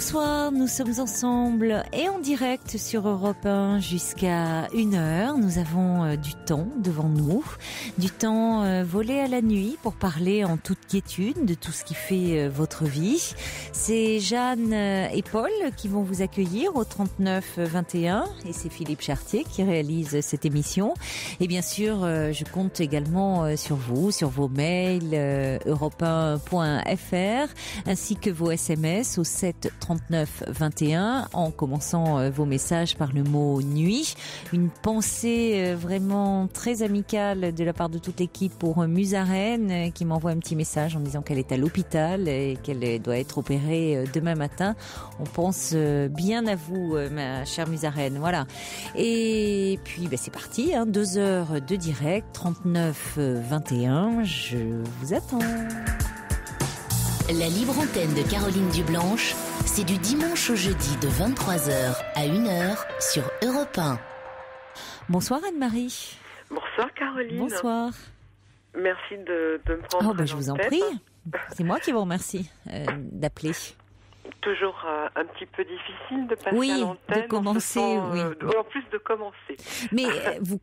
Bonsoir, nous sommes ensemble et en direct sur Europe 1 jusqu'à 1h. Nous avons du temps devant nous, du temps volé à la nuit pour parler en toute quiétude de tout ce qui fait votre vie. C'est Jeanne et Paul qui vont vous accueillir au 39 21 et c'est Philippe Chartier qui réalise cette émission. Et bien sûr, je compte également sur vous, sur vos mails europe1.fr ainsi que vos SMS au 7 39 21 en commençant vos messages par le mot nuit. Une pensée vraiment très amicale de la part de toute l'équipe pour Musarène qui m'envoie un petit message en disant qu'elle est à l'hôpital et qu'elle doit être opérée demain matin. On pense bien à vous, ma chère Musarène. Voilà. Et puis c'est parti, 2 heures de direct, 39 21. Je vous attends. La libre antenne de Caroline Dublanche, c'est du dimanche au jeudi de 23h à 1h sur Europe 1. Bonsoir Anne-Marie. Bonsoir Caroline. Bonsoir. Merci de me prendre. Je vous en prie. C'est moi qui vous remercie d'appeler. Toujours un petit peu difficile de passer à l'antenne. De commencer, en plus de commencer. Mais vous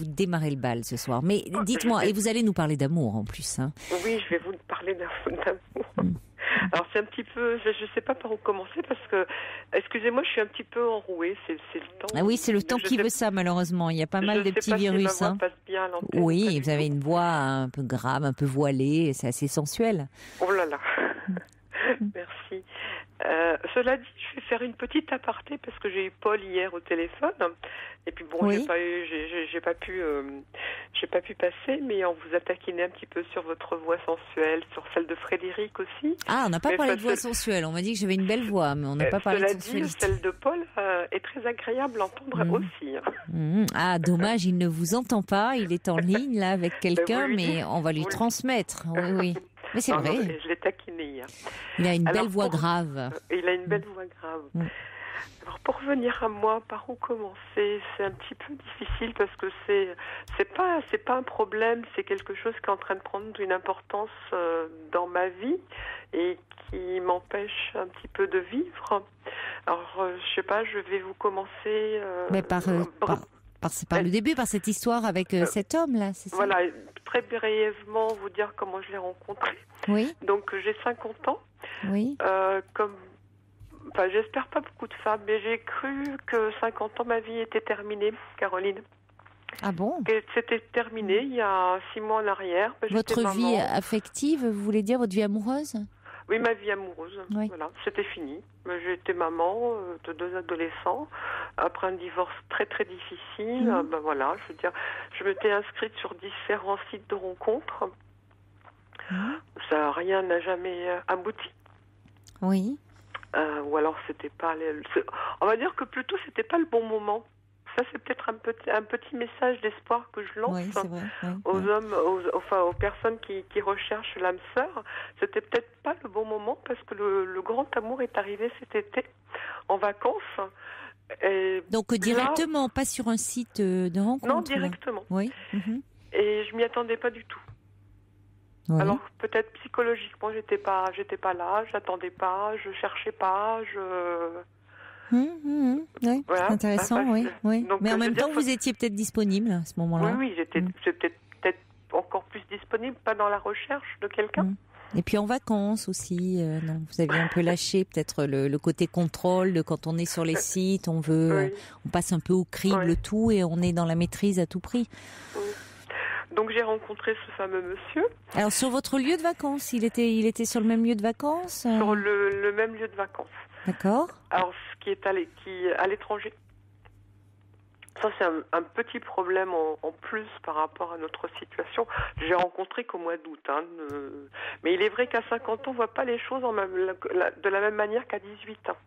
démarrez le bal ce soir. Mais dites-moi, et vous allez nous parler d'amour en plus. Oui, je vais vous parler d'amour. Alors c'est un petit peu, je sais pas par où commencer parce que, excusez-moi, je suis un petit peu enrouée, c'est le temps. Ah oui, c'est le temps qui veut ça malheureusement. Il y a pas mal de petits virus. Si ma voix passe bien à l'antenne. Oui, vous avez une voix un peu grave, un peu voilée, c'est assez sensuel. Oh là là. Merci. Cela dit, je vais faire une petite aparté parce que j'ai eu Paul hier au téléphone et puis j'ai pas pu passer, mais on vous a taquiné un petit peu sur votre voix sensuelle, sur celle de Frédéric aussi. Ah, on n'a pas parlé de voix sensuelle. On m'a dit que j'avais une belle voix, mais on n'a pas parlé de sensualité. Cela dit, celle de Paul est très agréable à entendre aussi. Ah, dommage, il ne vous entend pas. Il est en ligne là avec quelqu'un, mais on va lui transmettre. Oui. Mais c'est vrai. Je l'ai taquiné hier. Il a une belle voix grave. Il a une belle voix grave. Alors pour revenir à moi, par où commencer? C'est un petit peu difficile parce que c'est pas un problème, c'est quelque chose qui est en train de prendre une importance dans ma vie et qui m'empêche un petit peu de vivre. Alors je sais pas, je vais vous commencer. Mais par le début, par cette histoire avec cet homme-là, c'est ça? Voilà, très brièvement vous dire comment je l'ai rencontré. Oui. Donc j'ai 50 ans. Oui. J'espère pas beaucoup de femmes, mais j'ai cru que 50 ans, ma vie était terminée, Caroline. Ah bon? C'était terminé il y a 6 mois en arrière. Votre vie affective, vous voulez dire votre vie amoureuse? Oui, ma vie amoureuse. Oui. Voilà, c'était fini. J'étais maman de 2 adolescents. Après un divorce très très difficile, je veux dire, je m'étais inscrite sur différents sites de rencontres. Rien n'a jamais abouti. Oui. Ou alors c'était pas. On va dire que plutôt c'était pas le bon moment. Ça c'est peut-être un petit message d'espoir que je lance aux hommes, aux personnes qui recherchent l'âme sœur. C'était peut-être pas le bon moment parce que le grand amour est arrivé cet été en vacances. Et donc directement, pas sur un site de rencontre. Non, directement. Oui. Et je m'y attendais pas du tout. Oui. Alors peut-être psychologiquement j'étais pas là, j'attendais pas, je cherchais pas, Oui, voilà, c'est intéressant, oui. Donc, mais en même temps, vous étiez peut-être disponible à ce moment-là. Oui, j'étais peut-être encore plus disponible, pas dans la recherche de quelqu'un. Et puis en vacances aussi, non, vous aviez un peu lâché peut-être le côté contrôle de quand on est sur les sites, on passe un peu au crible tout et on est dans la maîtrise à tout prix. Oui. Donc j'ai rencontré ce fameux monsieur. Alors sur votre lieu de vacances, il était sur le même lieu de vacances Sur le même lieu de vacances. D'accord. Alors ce qui est à l'étranger. Ça c'est un petit problème en plus par rapport à notre situation. J'ai rencontré qu'au mois d'août. Mais il est vrai qu'à 50 ans, on voit pas les choses de la même manière qu'à 18 ans.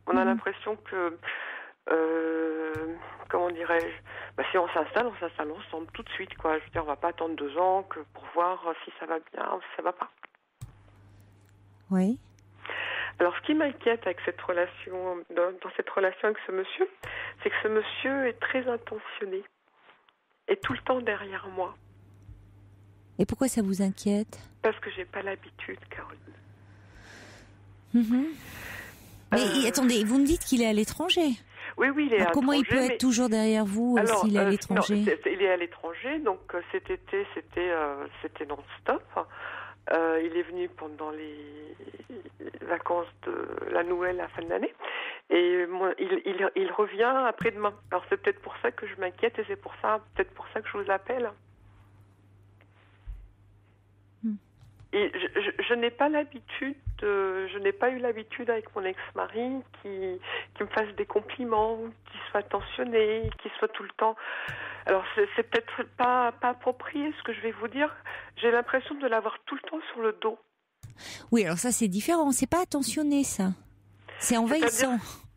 On a l'impression que comment dirais-je, si on s'installe ensemble tout de suite, quoi. Je veux dire, on va pas attendre 2 ans pour voir si ça va bien ou si ça va pas. Oui. Alors, ce qui m'inquiète avec cette relation, dans cette relation avec ce monsieur, c'est que ce monsieur est très intentionné et tout le temps derrière moi. Et pourquoi ça vous inquiète? Parce que j'ai pas l'habitude, Caroline. Mais attendez, vous me dites qu'il est à l'étranger. Oui, il est à l'étranger. Comment il peut être toujours derrière vous s'il est à l'étranger? Il est à l'étranger, donc cet été, c'était non-stop. Il est venu pendant les vacances de la Noël, la fin de l'année. Et moi, il revient après-demain. Alors c'est peut-être pour ça que je m'inquiète et c'est peut-être pour ça que je vous appelle. Et je n'ai pas l'habitude, je n'ai pas eu l'habitude avec mon ex-mari qui me fasse des compliments, qui soit attentionné, qui soit tout le temps. Alors c'est peut-être pas approprié ce que je vais vous dire. J'ai l'impression de l'avoir tout le temps sur le dos. Oui, alors ça c'est différent. C'est pas attentionné, ça. C'est envahissant.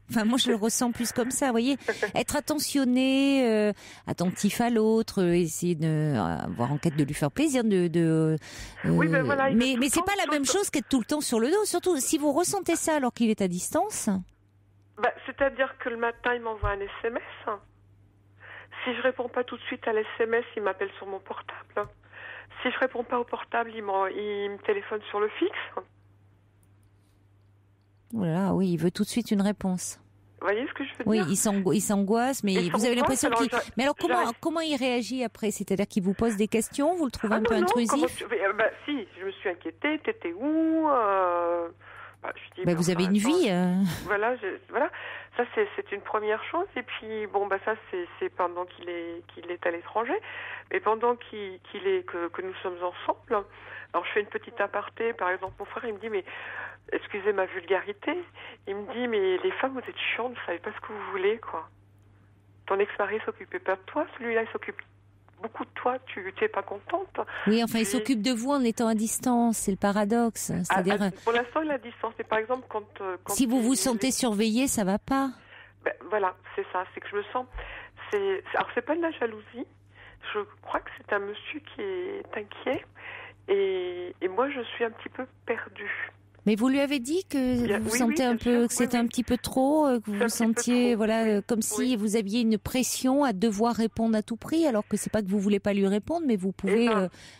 Enfin, moi, je le ressens plus comme ça, vous voyez. Être attentionné, attentif à l'autre, essayer avoir en quête de lui faire plaisir, oui, ben voilà, mais c'est pas la même chose qu'être tout le temps sur le dos. Surtout, si vous ressentez ça alors qu'il est à distance. C'est-à-dire que le matin, il m'envoie un SMS. Si je réponds pas tout de suite à l'SMS, il m'appelle sur mon portable. Si je réponds pas au portable, il me téléphone sur le fixe. Voilà, oui, il veut tout de suite une réponse. Vous voyez ce que je veux dire? Oui, il s'engoisse, mais vous avez l'impression qu'il... Mais alors, comment il réagit après? C'est-à-dire qu'il vous pose des questions? Vous le trouvez un peu intrusif? Si, je me suis inquiétée. T'étais où? Je dis, vous avez une vie. Voilà. Ça, c'est une première chose. Et puis, ça, c'est pendant qu'il est à l'étranger. Mais pendant que nous sommes ensemble... Alors, je fais une petite aparté. Par exemple, mon frère, il me dit, mais... Excusez ma vulgarité. Il me dit, mais les femmes, vous êtes chiantes, vous savez pas ce que vous voulez, quoi. Ton ex-mari s'occupait pas de toi, celui-là, il s'occupe beaucoup de toi, tu n'es pas contente. Oui, enfin, il s'occupe de vous en étant à distance, c'est le paradoxe. C'est-à-dire... pour l'instant, il est à distance. Mais par exemple, quand si vous vous sentez surveillé, ça va pas. Voilà, c'est ça, c'est que je me sens... Alors, c'est pas de la jalousie. Je crois que c'est un monsieur qui est inquiet. Et moi, je suis un petit peu perdue. Mais vous lui avez dit que vous sentez un peu, que c'était un petit peu trop, que vous vous sentiez, comme si vous aviez une pression à devoir répondre à tout prix, alors que c'est pas que vous voulez pas lui répondre, mais vous pouvez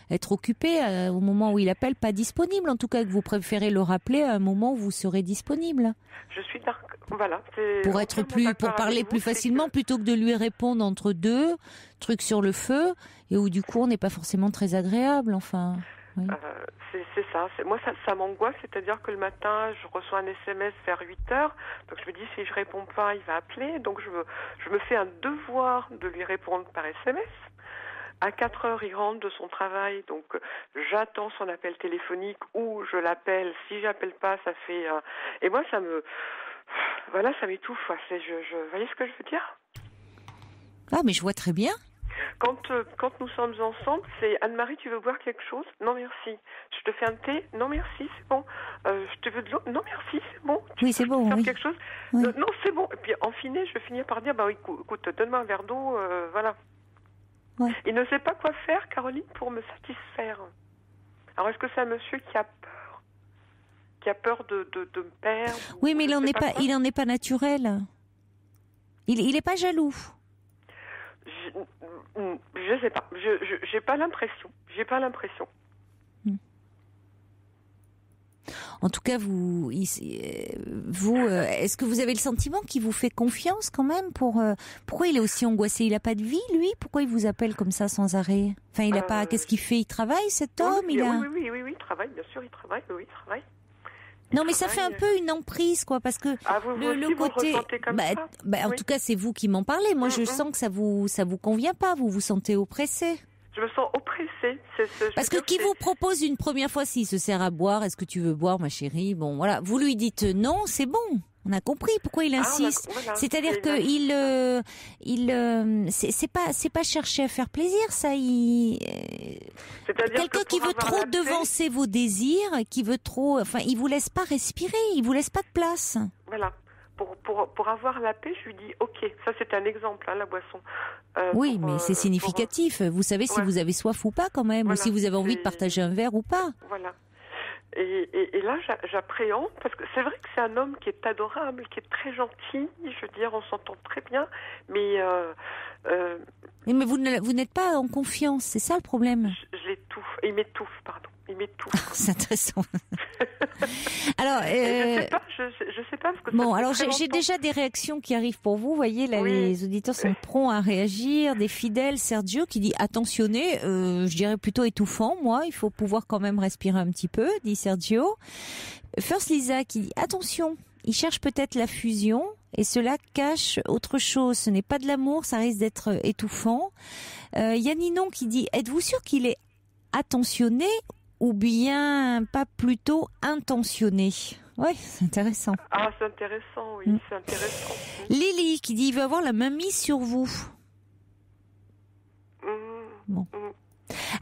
être occupé au moment où il appelle, pas disponible, en tout cas que vous préférez le rappeler à un moment où vous serez disponible. Je suis voilà. Pour parler plus facilement, plutôt que de lui répondre entre deux trucs sur le feu, et où du coup on n'est pas forcément très agréable, enfin. Oui. C'est ça. Moi, ça m'angoisse. C'est-à-dire que le matin, je reçois un SMS vers 8h. Donc, je me dis, si je réponds pas, il va appeler. Donc, je me fais un devoir de lui répondre par SMS. À 4h, il rentre de son travail. Donc, j'attends son appel téléphonique ou je l'appelle. Si j'appelle pas, ça fait... Et moi, ça m'étouffe. Vous voyez ce que je veux dire? Ah, mais je vois très bien. Quand nous sommes ensemble, c'est Anne-Marie, tu veux boire quelque chose? Non, merci. Je te fais un thé? Non, merci, c'est bon. Je te veux de l'eau? Non, merci, c'est bon. Oui, c'est bon. Faire quelque chose? Oui. Non, c'est bon. Et puis, en fine, je vais finir par dire, écoute, donne-moi un verre d'eau, voilà. Ouais. Il ne sait pas quoi faire, Caroline, pour me satisfaire. Alors, est-ce que c'est un monsieur qui a peur de me perdre? Oui, mais il en est pas naturel. Il est pas jaloux. Je sais pas. J'ai pas l'impression. En tout cas, est-ce que vous avez le sentiment qu'il vous fait confiance quand même pourquoi il est aussi angoissé? Il a pas de vie, lui? Pourquoi il vous appelle comme ça sans arrêt? Enfin, il a pas. Qu'est-ce qu'il fait? Il travaille, cet homme? Oui, il travaille. Bien sûr, il travaille. Oui, il travaille. Non, mais ça fait un peu une emprise, quoi, parce que le côté, en tout cas, c'est vous qui m'en parlez. Moi, je sens que ça vous convient pas. Vous vous sentez oppressé. Je me sens oppressée. Parce que qui vous propose une première fois, s'il se sert à boire, est-ce que tu veux boire, ma chérie? Bon, voilà. Vous lui dites non, c'est bon. On a compris pourquoi il insiste. C'est-à-dire que c'est pas chercher à faire plaisir, ça. Quelqu'un qui veut trop devancer vos désirs, qui veut trop, il vous laisse pas respirer, il vous laisse pas de place. Voilà. Pour avoir la paix, je lui dis ok. Ça c'est un exemple, la boisson. Oui, mais c'est significatif. Vous savez si vous avez soif ou pas quand même, ou si vous avez envie de partager un verre ou pas. Voilà. Et là, j'appréhende, parce que c'est vrai que c'est un homme qui est adorable, qui est très gentil, je veux dire, on s'entend très bien, mais... Mais vous n'êtes pas en confiance, c'est ça le problème. Je l'étouffe, il m'étouffe. met tout. C'est intéressant. Alors, je sais pas parce que bon, alors j'ai déjà des réactions qui arrivent pour vous. Vous voyez, là, les auditeurs sont prompts à réagir. Des fidèles, Sergio qui dit attentionné, je dirais plutôt étouffant. Moi, il faut pouvoir quand même respirer un petit peu, dit Sergio. First Lisa qui dit attention, il cherche peut-être la fusion et cela cache autre chose. Ce n'est pas de l'amour, ça risque d'être étouffant. Yanninon qui dit êtes-vous sûr qu'il est attentionné ou bien pas plutôt intentionné? Oui, c'est intéressant. Ah, c'est intéressant, oui, c'est intéressant. Lily qui dit il veut avoir la main mise sur vous. Bon.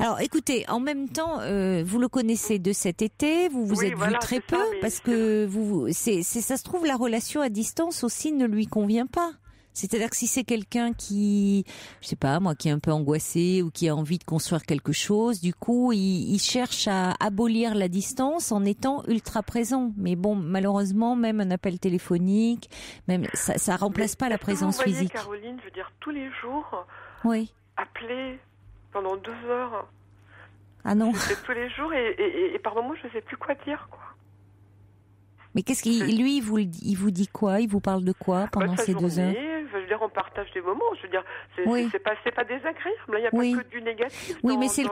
Alors, écoutez, en même temps, vous le connaissez de cet été, vous vous êtes vu très peu, parce que ça se trouve, la relation à distance aussi ne lui convient pas. C'est-à-dire que si c'est quelqu'un qui, je sais pas moi, qui est un peu angoissé ou qui a envie de construire quelque chose, du coup, il cherche à abolir la distance en étant ultra présent. Mais bon, malheureusement, même un appel téléphonique, même ça remplace pas la présence physique. Caroline, je veux dire, tous les jours, appeler pendant 2 heures. Ah non. C'est tous les jours et par moments, je sais plus quoi dire, quoi. Mais qu'est-ce qu'il, lui, il vous dit quoi? Il vous parle de quoi pendant ces 2 heures? Je veux dire, on partage des moments. Je veux dire, c'est pas désagréable. Là, il n'y a pas que du négatif. Oui, mais c'est le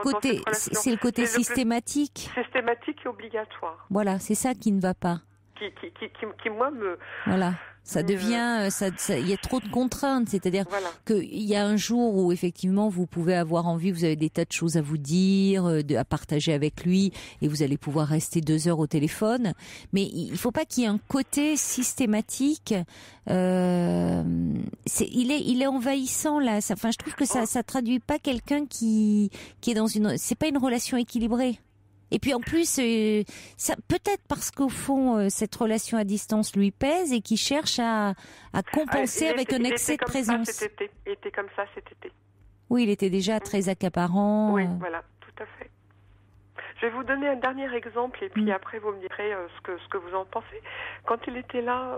côté systématique. Systématique et obligatoire. Voilà, c'est ça qui ne va pas. Qui moi me. Voilà. Ça devient, il y a trop de contraintes. C'est-à-dire qu'il y a un jour où effectivement vous pouvez avoir envie, vous avez des tas de choses à vous dire, à partager avec lui, et vous allez pouvoir rester 2 heures au téléphone. Mais il faut pas qu'il y ait un côté systématique. Il est envahissant là. Enfin, je trouve que ça traduit pas quelqu'un qui est dans c'est pas une relation équilibrée. Et puis en plus, ça peut-être parce qu'au fond, cette relation à distance lui pèse et qu'il cherche à compenser avec un excès de présence. Il était comme ça cet été. Oui, il était déjà très accaparant. Oui, voilà, tout à fait. Je vais vous donner un dernier exemple et puis après vous me direz ce que vous en pensez. Quand il était là,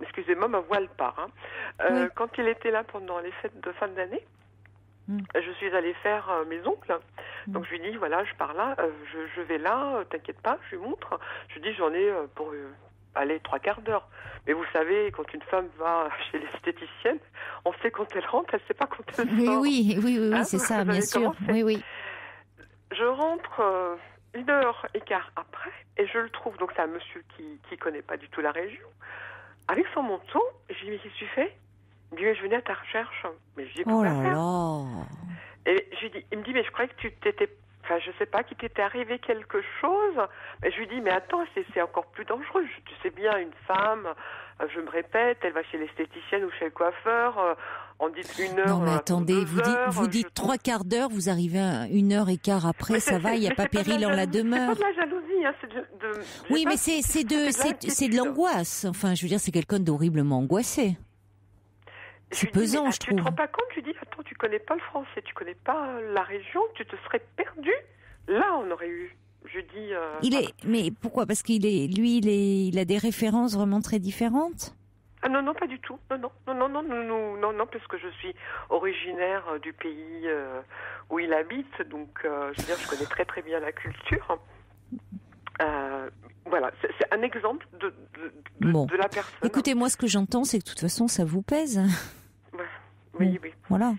excusez-moi, ma voix le part. Quand il était là pendant les fêtes de fin d'année, je suis allée faire mes ongles. Donc je lui dis, voilà, je pars là, je vais là, t'inquiète pas, je lui montre. Je lui dis, j'en ai pour aller 3/4 d'heure. Mais vous savez, quand une femme va chez l'esthéticienne, on sait quand elle rentre, elle sait pas quand elle sort. Oui, c'est ça, bien sûr. Oui. Je rentre 1h15 après et je le trouve. Donc c'est un monsieur qui connaît pas du tout la région. Avec son manteau, je lui dis, mais qu'est-ce que tu fais? Il me dit, mais je venais à ta recherche. Mais je dis, oh là là. Et je lui dis, il me dit, mais je croyais que tu t'étais, enfin, je sais pas, qu'il t'était arrivé quelque chose. Mais je lui dis, mais attends, c'est encore plus dangereux. Tu sais bien, une femme, je me répète, elle va chez l'esthéticienne ou chez le coiffeur, on dit 1 heure. Non, mais attendez, vous dites 3/4 d'heure, vous arrivez à 1h15 après, ça va, il n'y a pas péril en la demeure. C'est pas de la jalousie, hein, oui, mais c'est de l'angoisse. Enfin, je veux dire, c'est quelqu'un d'horriblement angoissé. C'est pesant, je trouve. Tu te rends pas compte, tu dis, attends, tu connais pas le français, tu connais pas la région, tu te serais perdu. Là, on aurait eu, je dis... Mais pourquoi? Parce il a des références vraiment très différentes? Ah non, pas du tout. Non, parce que je suis originaire du pays où il habite, donc je veux dire, je connais très très bien la culture. Voilà, c'est un exemple de la personne. Écoutez, moi, ce que j'entends, c'est que de toute façon, ça vous pèse. Oui. Voilà.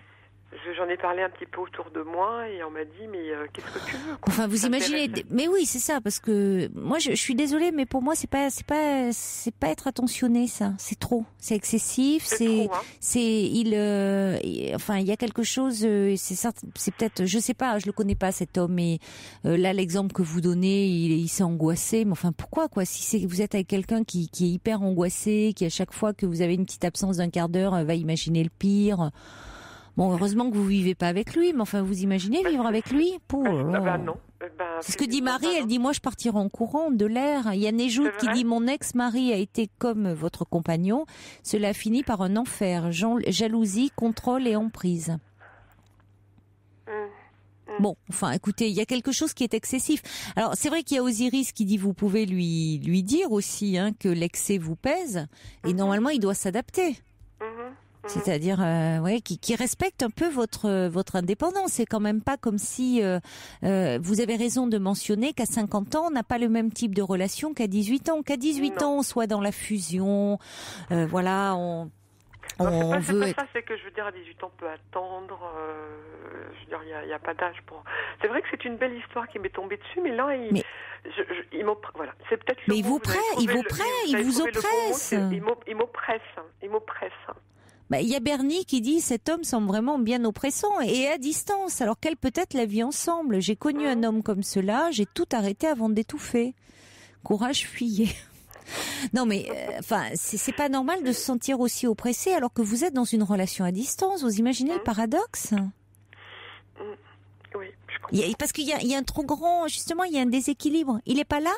J'en ai parlé un petit peu autour de moi et on m'a dit, mais qu'est-ce que tu veux, quoi? Enfin, vous imaginez, mais oui, c'est ça, parce que moi, je suis désolée, mais pour moi, c'est pas être attentionné, ça. C'est trop, c'est excessif, c'est trop, hein. Enfin, il y a quelque chose, c'est peut-être, je sais pas, je le connais pas cet homme, mais là, l'exemple que vous donnez, il s'est angoissé, mais enfin, pourquoi, quoi? Si vous êtes avec quelqu'un qui est hyper angoissé, qui à chaque fois que vous avez une petite absence d'1/4 d'heure, va imaginer le pire. Bon, heureusement que vous vivez pas avec lui, mais enfin, vous imaginez vivre avec lui? Non. C'est ce que dit Marie, elle dit, moi je partirai en courant de l'air. Il y a Néjout qui dit, mon ex-mari a été comme votre compagnon, cela finit par un enfer, jalousie, contrôle et emprise. Bon, enfin, écoutez, il y a quelque chose qui est excessif. Alors, c'est vrai qu'il y a Osiris qui dit, vous pouvez lui dire aussi que l'excès vous pèse, et normalement, il doit s'adapter. C'est-à-dire, qui respecte un peu votre indépendance. C'est quand même pas comme si vous avez raison de mentionner qu'à 50 ans, on n'a pas le même type de relation qu'à 18 ans. Qu'à 18 ans, on soit dans la fusion, voilà, on veut être... C'est que je veux dire, à 18 ans, on peut attendre. Je veux dire, il n'y a pas d'âge pour. C'est vrai que c'est une belle histoire qui m'est tombée dessus, mais là, voilà, c'est peut-être. Mais il vous oppresse. Il m'oppresse. Il y a Bernie qui dit cet homme semble vraiment bien oppressant et à distance. Alors quelle peut être la vie ensemble? J'ai connu un homme comme cela, j'ai tout arrêté avant d'étouffer. Courage, fuyez. Non mais c'est pas normal de se sentir aussi oppressé alors que vous êtes dans une relation à distance. Vous imaginez le paradoxe? Oui, je comprends. Parce qu'il y a un trop grand, justement, il y a un déséquilibre. Il est pas là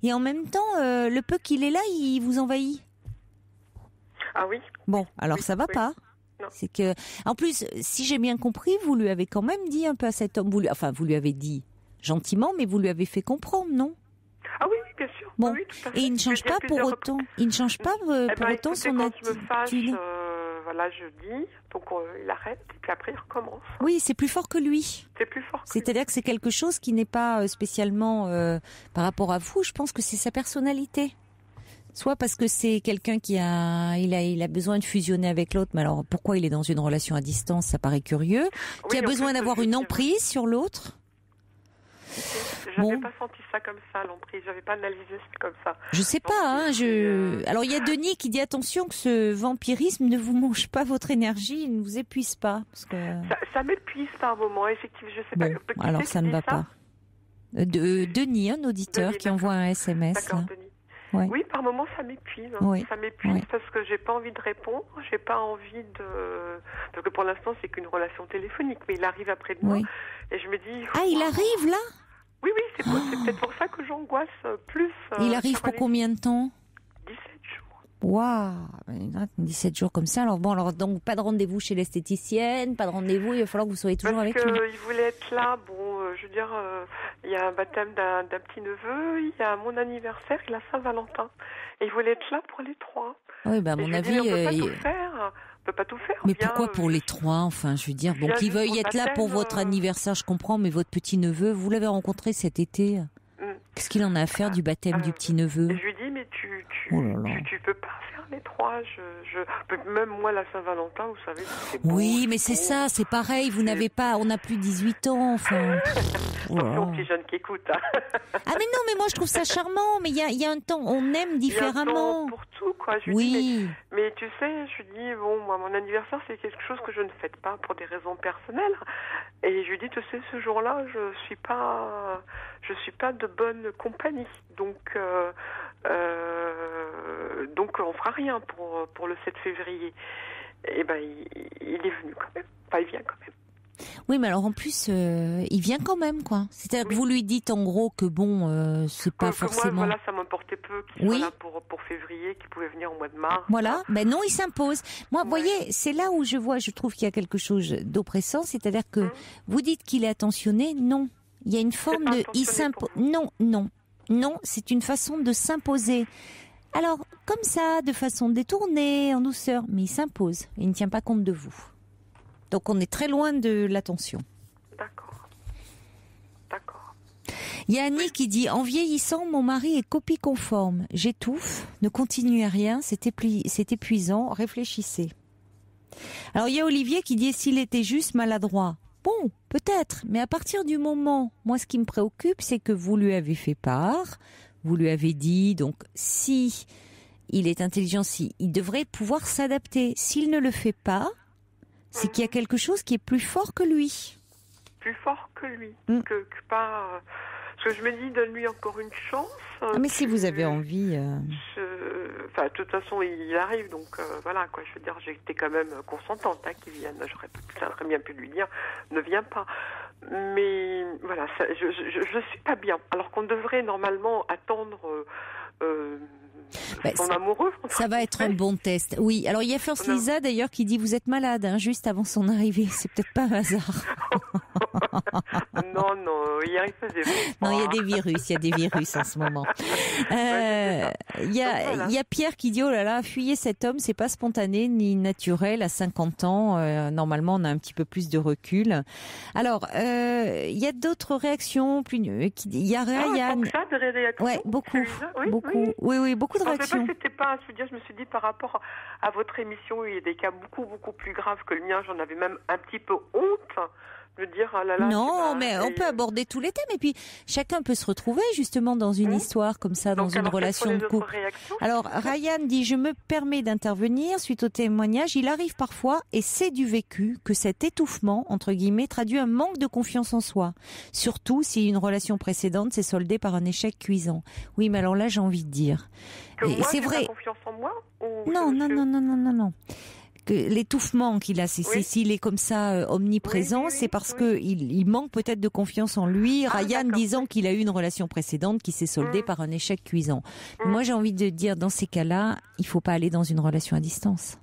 et en même temps, le peu qu'il est là, il vous envahit. Ah oui. Bon, alors ça va pas. Non. C'est que, en plus, si j'ai bien compris, vous lui avez quand même dit un peu à cet homme, vous lui avez dit gentiment, mais vous lui avez fait comprendre, non? Ah oui, bien sûr. Bon, oui, tout à fait. Et il ne change pas pour autant. Il ne change pas pour autant son attitude. Quand je me fâche, voilà, je dis, donc il arrête, et puis après il recommence. Oui, c'est plus fort que lui. C'est plus fort. C'est-à-dire que c'est quelque chose qui n'est pas spécialement par rapport à vous. Je pense que c'est sa personnalité. Soit parce que c'est quelqu'un qui il a besoin de fusionner avec l'autre, mais alors pourquoi il est dans une relation à distance, ça paraît curieux. Qui a besoin d'avoir une emprise sur l'autre. J'avais pas senti ça comme ça, l'emprise. J'avais pas analysé ça comme ça. Je sais pas, Alors il y a Denis qui dit attention que ce vampirisme ne vous mange pas votre énergie, il ne vous épuise pas. Parce que... ça m'épuise par moment, effectivement. Je sais pas. Alors ça ne va pas. Denis, un auditeur qui envoie un SMS. D'accord, Denis. Ouais. Oui, par moments ça m'épuise. Ça m'épuise parce que j'ai pas envie de répondre, j'ai pas envie de. Parce que pour l'instant c'est qu'une relation téléphonique, mais il arrive après de moi et je me dis. Ah, il arrive là? Oui, c'est peut-être pour ça que j'angoisse plus. Il arrive pour combien de temps? 17 jours. Waouh, 17 jours comme ça. Alors donc pas de rendez-vous chez l'esthéticienne, pas de rendez-vous. Il va falloir que vous soyez toujours avec lui. Parce qu'il voulait être là. Bon, je veux dire, il y a un baptême d'un petit neveu, il y a mon anniversaire, il a Saint-Valentin, et il voulait être là pour les 3. Oui, à mon avis, on peut pas tout faire. On peut pas tout faire. Mais pourquoi pour les 3? Enfin, je veux dire, bon, qu'il veuille être là pour votre anniversaire, je comprends, mais votre petit neveu, vous l'avez rencontré cet été. Qu'est-ce qu'il en a à faire du baptême du petit neveu? Je lui dis, mais tu peux pas faire les 3. Même moi, la Saint-Valentin, vous savez, c'est beau. Oui, mais c'est ça, c'est pareil. Vous n'avez pas, on n'a plus 18 ans, enfin. Attention aux petits jeunes qui écoutent. Ah mais non, mais moi je trouve ça charmant. Mais il y a un temps, on aime différemment. Il y a un temps pour tout, quoi. Je lui dis, mais tu sais, je lui dis, bon, moi, mon anniversaire, c'est quelque chose que je ne fête pas pour des raisons personnelles. Et je lui dis, tu sais, ce jour-là, je suis pas de bonne compagnie. Donc on fera rien pour le 7 février. Et ben, il est venu quand même. Enfin, il vient quand même. Oui, mais alors en plus, il vient quand même, quoi. C'est-à-dire que vous lui dites en gros que bon, c'est pas forcément. Moi, voilà, ça m'importait peu qu'il soit là pour février, qu'il pouvait venir au mois de mars. Voilà, ben non, il s'impose. Moi, vous voyez, c'est là où je trouve qu'il y a quelque chose d'oppressant, c'est-à-dire que vous dites qu'il est attentionné, non. Il y a une forme de, il s'impose. Non, c'est une façon de s'imposer. Alors, comme ça, de façon détournée, en douceur, mais il s'impose. Il ne tient pas compte de vous. Donc on est très loin de l'attention. D'accord. Il y a Annie qui dit « En vieillissant, mon mari est copie conforme. J'étouffe, ne continuez rien, c'est épuisant, réfléchissez. » Alors il y a Olivier qui dit « S'il était juste maladroit. » Bon, peut-être, mais à partir du moment, moi ce qui me préoccupe, c'est que vous lui avez fait part, vous lui avez dit, donc si il est intelligent, si il devrait pouvoir s'adapter. S'il ne le fait pas, c'est qu'il y a quelque chose qui est plus fort que lui. Plus fort que lui, que pas. Parce que je me dis, donne-lui encore une chance. Mais si vous avez envie. Enfin, de toute façon, il arrive, donc voilà, quoi. Je veux dire, j'étais quand même consentante qu'il vienne. Ça aurait bien pu lui dire, ne viens pas. Mais voilà, je suis pas bien. Alors qu'on devrait normalement attendre. Son amoureux. Ça va être un bon test. Oui. Alors il y a First Lisa d'ailleurs qui dit vous êtes malade juste avant son arrivée. C'est peut-être pas un hasard. Non, hier il faisait froid. Non, il y a des virus en ce moment. Il y a Pierre qui dit, oh là là, fuyez cet homme, c'est pas spontané ni naturel à 50 ans. Normalement, on a un petit peu plus de recul. Alors, il y a d'autres réactions. Il y a Ryan. Ça, des réactions. Ouais, beaucoup. Oui, beaucoup de réactions. Je me suis dit par rapport à votre émission, il y a des cas beaucoup plus graves que le mien. J'en avais même un petit peu honte. De dire, ah là là, non, mais on peut aborder tous les thèmes et puis chacun peut se retrouver justement dans une histoire comme ça, dans une relation de couple. Alors Ryan dit, je me permets d'intervenir suite au témoignage. Il arrive parfois, et c'est du vécu, que cet étouffement, entre guillemets, traduit un manque de confiance en soi. Surtout si une relation précédente s'est soldée par un échec cuisant. Oui, mais alors là, j'ai envie de dire. Que moi, c'est vrai. Pas confiance en moi Non. Que l'étouffement qu'il a, s'il est comme ça omniprésent, c'est parce que il manque peut-être de confiance en lui. Ryan disant qu'il a eu une relation précédente qui s'est soldée par un échec cuisant. Moi, j'ai envie de dire, dans ces cas-là, il faut pas aller dans une relation à distance.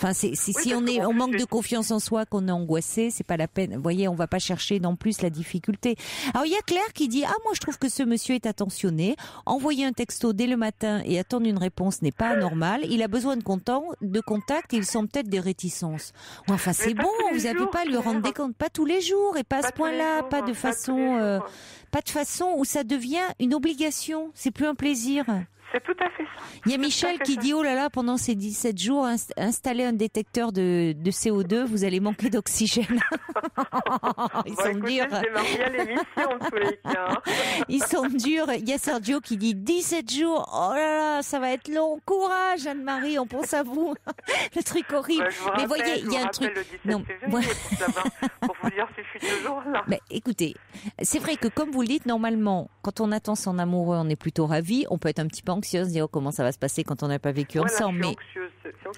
Enfin, si on manque de confiance en soi, qu'on est angoissé, c'est pas la peine. Vous voyez, on va pas chercher non plus la difficulté. Alors, il y a Claire qui dit, moi, je trouve que ce monsieur est attentionné. Envoyer un texto dès le matin et attendre une réponse n'est pas anormal. Il a besoin de contact et il sent peut-être des réticences. Enfin, c'est bon, vous n'avez pas à lui rendre des comptes. Pas tous les jours et pas à ce point-là, pas de façon où ça devient une obligation. C'est plus un plaisir. C'est tout à fait ça. Il y a Michel qui dit, oh là là, pendant ces 17 jours, installer un détecteur de CO2, vous allez manquer d'oxygène. Ils sont durs. Je démarre bien l'émission en tous les cas. Ils sont durs. Il y a Sergio qui dit 17 jours. Oh là là, ça va être long. Courage, Anne-Marie, on pense à vous. Le truc horrible. Mais voyez, il y a un truc. Non, pour vous dire si je suis toujours là. Mais écoutez, c'est vrai que comme vous le dites, normalement, quand on attend son amoureux, on est plutôt ravi. On peut être un petit peu anxieuse, dire comment ça va se passer quand on n'a pas vécu ensemble. Mais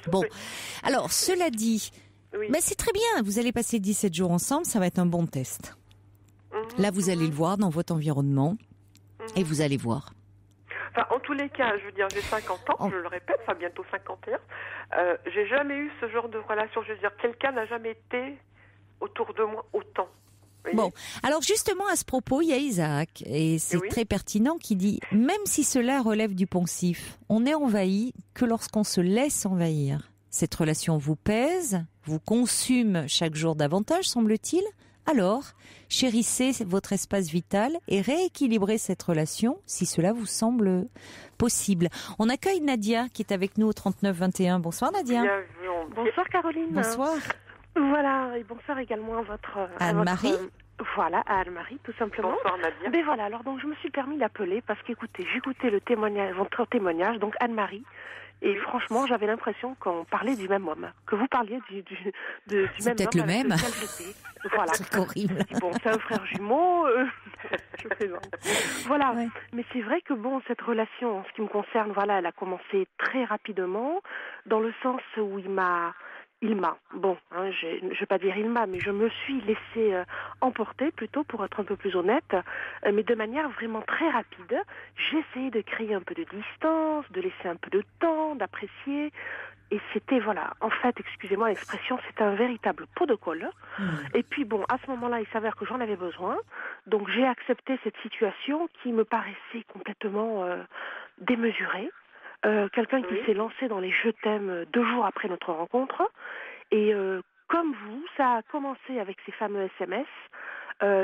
bon, alors cela dit, c'est très bien. Vous allez passer 17 jours ensemble, ça va être un bon test. Là, vous allez le voir dans votre environnement et vous allez voir. Enfin, en tous les cas, je veux dire, j'ai 50 ans, je le répète, bientôt 51. J'ai jamais eu ce genre de relation. Je veux dire, quelqu'un n'a jamais été autour de moi autant. Bon, alors justement à ce propos, il y a Isaac, et c'est très pertinent, qui dit « Même si cela relève du poncif, on n'est envahi que lorsqu'on se laisse envahir. Cette relation vous pèse, vous consume chaque jour davantage, semble-t-il. Alors, chérissez votre espace vital et rééquilibrez cette relation si cela vous semble possible. » On accueille Nadia qui est avec nous au 3921. Bonsoir Nadia. Bonsoir Caroline. Bonsoir. Voilà, et bonsoir également à votre... Anne-Marie. Voilà, à Anne-Marie, tout simplement. Bonsoir Nadia. Mais voilà, alors donc je me suis permis d'appeler parce qu'écoutez, j'écoutais votre témoignage, donc Anne-Marie, et franchement, j'avais l'impression qu'on parlait du même homme, que vous parliez du même homme. C'est peut-être le même. Voilà. C'est horrible. Bon, c'est un frère jumeau, je plaisante. Voilà, mais c'est vrai que bon, cette relation, en ce qui me concerne, voilà, elle a commencé très rapidement, dans le sens où je vais pas dire mais je me suis laissée emporter plutôt, pour être un peu plus honnête, mais de manière vraiment très rapide. J'ai essayé de créer un peu de distance, de laisser un peu de temps, d'apprécier, et c'était, en fait, excusez-moi l'expression, c'était un véritable pot de colle. Et puis bon, à ce moment-là, il s'avère que j'en avais besoin, donc j'ai accepté cette situation qui me paraissait complètement démesurée. Quelqu'un qui s'est lancé dans les je t'aime 2 jours après notre rencontre. Et comme vous, ça a commencé avec ces fameux SMS.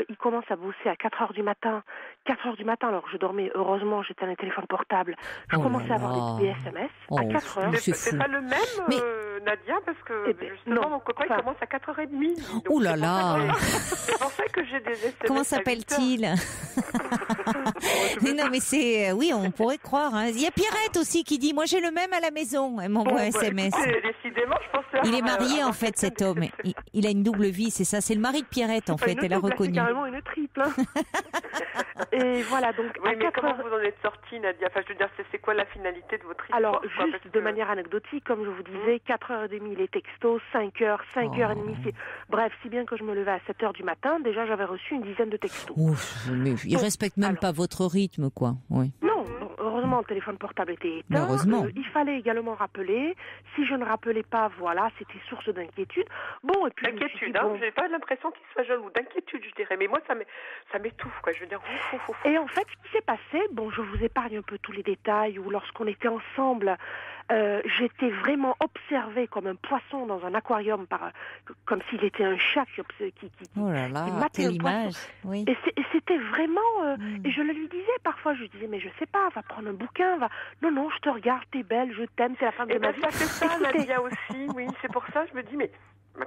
Il commence à bosser à 4h du matin. 4h du matin, alors je dormais, heureusement, j'étais à un téléphone portable. Je commençais à avoir des SMS à 4h. C'est pas le même, Nadia, parce que justement, mon copain commence à 4h30. Oh là là. C'est pour ça que j'ai des SMS. Comment s'appelle-t-il? Non, mais c'est... Oui, on pourrait croire. Hein. Il y a Pierrette aussi qui dit, moi j'ai le même à la maison. Elle m'envoie un SMS. Décidément, je pensais il est marié, en fait, cet homme. Il a une double vie, c'est ça. C'est le mari de Pierrette, en fait. Elle a reconnu. C'est carrément une triple. Et voilà, donc... Oui, mais comment vous en êtes sortie, Nadia? Enfin, je veux dire, c'est quoi la finalité de votre histoire? Alors, juste de manière anecdotique, comme je vous disais, 4h30 les textos, 5h, 5h30... Bref, si bien que je me levais à 7h du matin, déjà j'avais reçu une dizaine de textos. Ouf, mais il respecte même pas votre rythme, quoi. Oui. Non, heureusement, le téléphone portable était éteint. Heureusement. Il fallait également rappeler. Si je ne rappelais pas, voilà, c'était source d'inquiétude. Bon, et puis d'inquiétude, hein, j'ai pas l'impression qu'il soit jaloux. D'inquiétude, je dirais. Mais moi, ça m'étouffe, quoi. Je veux dire, ouf. Et en fait, ce qui s'est passé, bon, je vous épargne un peu tous les détails, où lorsqu'on était ensemble, j'étais vraiment observée comme un poisson dans un aquarium, comme s'il était un chat qui oh là là, matait quelle un image. poisson. Oui. Et c'était vraiment... Et je le lui disais parfois, je lui disais, mais je sais pas, va prendre un bouquin, va... Non, je te regarde, t'es belle, je t'aime, c'est la femme de ma vie. Ça fait ça, Nadia aussi, oui, c'est pour ça, je me dis, mais je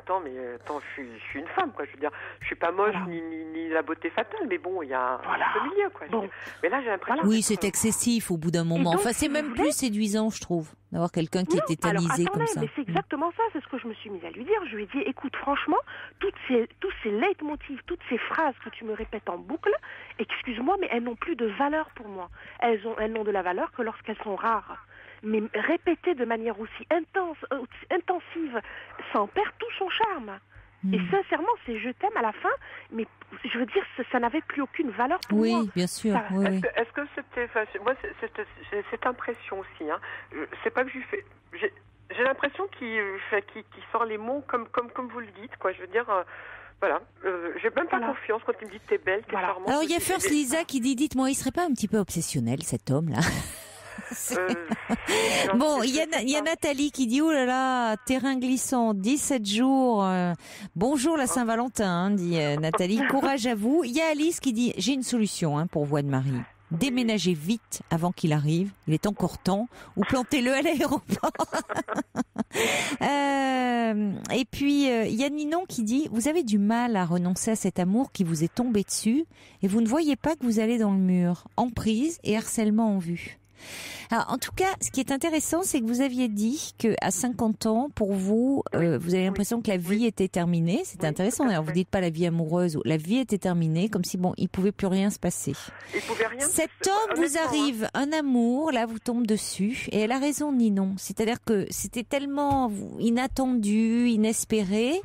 suis une femme, quoi. Je veux dire, je suis pas moche ni la beauté fatale, mais bon, il y a un milieu, quoi. Bon. Mais là, j'ai l'impression. Oui, c'est excessif au bout d'un moment. Donc, enfin, c'est même plus séduisant, je trouve, d'avoir quelqu'un qui est tétanisé comme ça. Mais c'est exactement ça, c'est ce que je me suis mise à lui dire. Je lui ai dit, écoute, franchement, tous ces leitmotivs, toutes ces phrases que tu me répètes en boucle, excuse-moi, mais elles n'ont plus de valeur pour moi. Elles n'ont de la valeur que lorsqu'elles sont rares. Mais répéter de manière aussi intensive, ça en perd tout son charme. Et sincèrement, c'est je t'aime à la fin, mais je veux dire, ça n'avait plus aucune valeur pour moi. Oui, bien sûr. Oui. Est-ce que c'était... Moi, j'ai cette impression aussi. Hein. C'est pas que j'ai l'impression qu'il sort les mots comme vous le dites, quoi. Je veux dire... Voilà, j'ai même pas confiance quand il me dit t'es belle, t'es charmante. Alors il y a First Lisa qui dit, dites-moi, il serait pas un petit peu obsessionnel cet homme-là? Bon, il y a Nathalie qui dit, oh là là, terrain glissant, 17 jours, bonjour la Saint-Valentin, hein, dit Nathalie, courage à vous. Il y a Alice qui dit, j'ai une solution pour Voix de Marie. Déménagez vite avant qu'il arrive, il est encore temps, ou plantez-le à l'aéroport. Et puis il y a Ninon qui dit, vous avez du mal à renoncer à cet amour qui vous est tombé dessus et vous ne voyez pas que vous allez dans le mur, emprise et harcèlement en vue. Alors, en tout cas, ce qui est intéressant, c'est que vous aviez dit que à 50 ans, pour vous, vous avez l'impression que la vie était terminée. C'est intéressant. D'ailleurs, vous dites pas la vie amoureuse, la vie était terminée, comme si il pouvait plus rien se passer. Cet homme vous arrive un amour, là, vous tombe dessus, et elle a raison, Ninon. C'est-à-dire que c'était tellement inattendu, inespéré,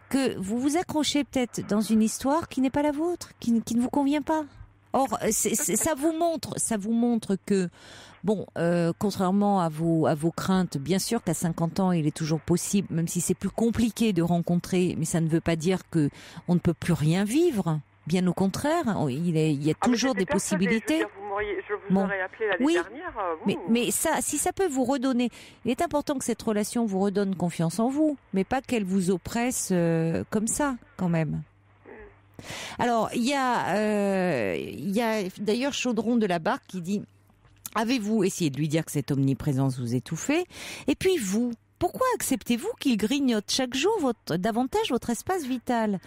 que vous vous accrochez peut-être dans une histoire qui n'est pas la vôtre, qui ne vous convient pas. Or, ça vous montre que, bon, contrairement à vos craintes, bien sûr qu'à 50 ans, il est toujours possible, même si c'est plus compliqué de rencontrer, mais ça ne veut pas dire que on ne peut plus rien vivre. Bien au contraire, il y a toujours des possibilités. Je vous aurais appelé l'année dernière. Mais ça, si ça peut vous redonner, il est important que cette relation vous redonne confiance en vous, mais pas qu'elle vous oppresse comme ça, quand même. Alors, il y a d'ailleurs Chaudron de la Barque qui dit, avez-vous essayé de lui dire que cette omniprésence vous étouffait? Et puis vous, pourquoi acceptez-vous qu'il grignote chaque jour davantage votre espace vital?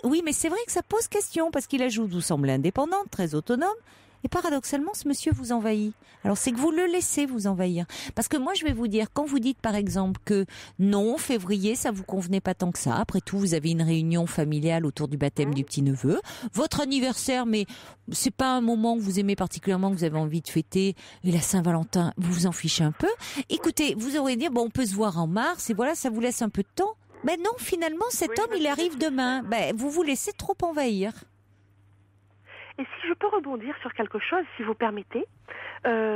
Oui, mais c'est vrai que ça pose question, parce qu'il ajoute, vous semblez indépendante, très autonome, et paradoxalement, ce monsieur vous envahit. Alors, c'est que vous le laissez vous envahir. Parce que moi, je vais vous dire, quand vous dites, par exemple, que non, février, ça vous convenait pas tant que ça. Après tout, vous avez une réunion familiale autour du baptême du petit-neveu. Votre anniversaire, mais c'est pas un moment que vous aimez particulièrement, que vous avez envie de fêter. Et la Saint-Valentin, vous vous en fichez un peu. Écoutez, vous auriez dit, bon, on peut se voir en mars, et voilà, ça vous laisse un peu de temps. Mais non, finalement, cet homme, il arrive demain. Vous vous laissez trop envahir. Et si je peux rebondir sur quelque chose, si vous permettez,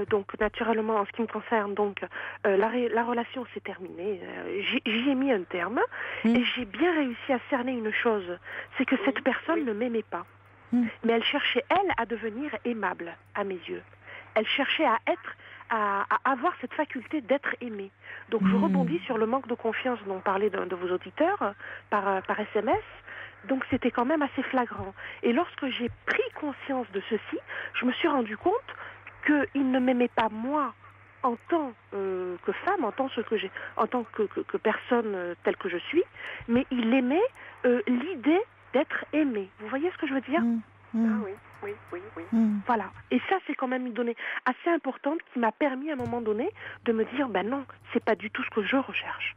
donc naturellement en ce qui me concerne, donc la relation s'est terminée, j'y ai mis un terme et j'ai bien réussi à cerner une chose, c'est que cette personne ne m'aimait pas, mais elle cherchait elle à devenir aimable à mes yeux. Elle cherchait à avoir cette faculté d'être aimée. Donc je rebondis sur le manque de confiance dont parlait d'un de vos auditeurs par SMS. Donc c'était quand même assez flagrant. Et lorsque j'ai pris conscience de ceci, je me suis rendu compte qu'il ne m'aimait pas moi en tant que femme, en tant que personne telle que je suis, mais il aimait l'idée d'être aimée. Vous voyez ce que je veux dire ? Ah oui. Voilà. Et ça, c'est quand même une donnée assez importante qui m'a permis à un moment donné de me dire, ben non, c'est pas du tout ce que je recherche.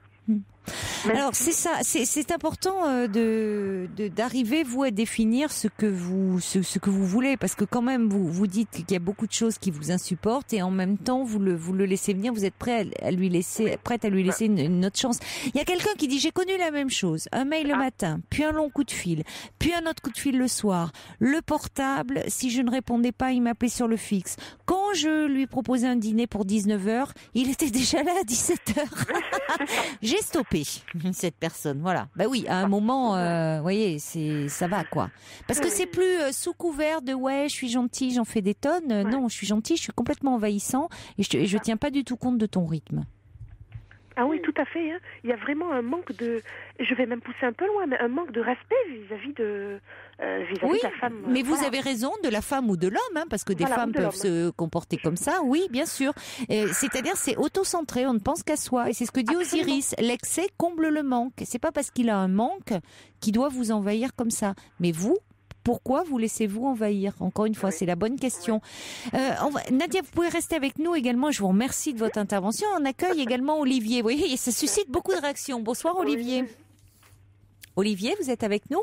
Alors c'est ça, c'est important d'arriver vous à définir ce que vous voulez, parce que quand même vous dites qu'il y a beaucoup de choses qui vous insupportent et en même temps vous le laissez venir, vous êtes prête à lui laisser une autre chance. Il y a quelqu'un qui dit j'ai connu la même chose, un mail le matin, puis un long coup de fil, puis un autre coup de fil le soir, le portable, si je ne répondais pas, il m'appelait sur le fixe. Quand je lui proposais un dîner pour 19h, il était déjà là à 17h. J'ai stoppé cette personne, voilà. Bah oui, à un moment, vous voyez, ça va quoi. Parce que c'est plus sous couvert de je suis gentil, j'en fais des tonnes. Non, je suis gentil, je suis complètement envahissant et je tiens pas du tout compte de ton rythme. Ah oui, tout à fait. Hein. Il y a vraiment un manque de... Je vais même pousser un peu loin, mais un manque de respect vis-à-vis de la femme. Mais vous avez raison, de la femme ou de l'homme, parce que des femmes peuvent se comporter comme ça. Oui, bien sûr. C'est-à-dire, c'est auto-centré, on ne pense qu'à soi. Et c'est ce que dit Osiris. L'excès comble le manque. C'est pas parce qu'il a un manque qu'il doit vous envahir comme ça. Mais vous, pourquoi vous laissez-vous envahir? Encore une fois, c'est la bonne question. Nadia, vous pouvez rester avec nous également. Je vous remercie de votre intervention. On accueille également Olivier. Vous voyez, ça suscite beaucoup de réactions. Bonsoir Olivier. Olivier, vous êtes avec nous?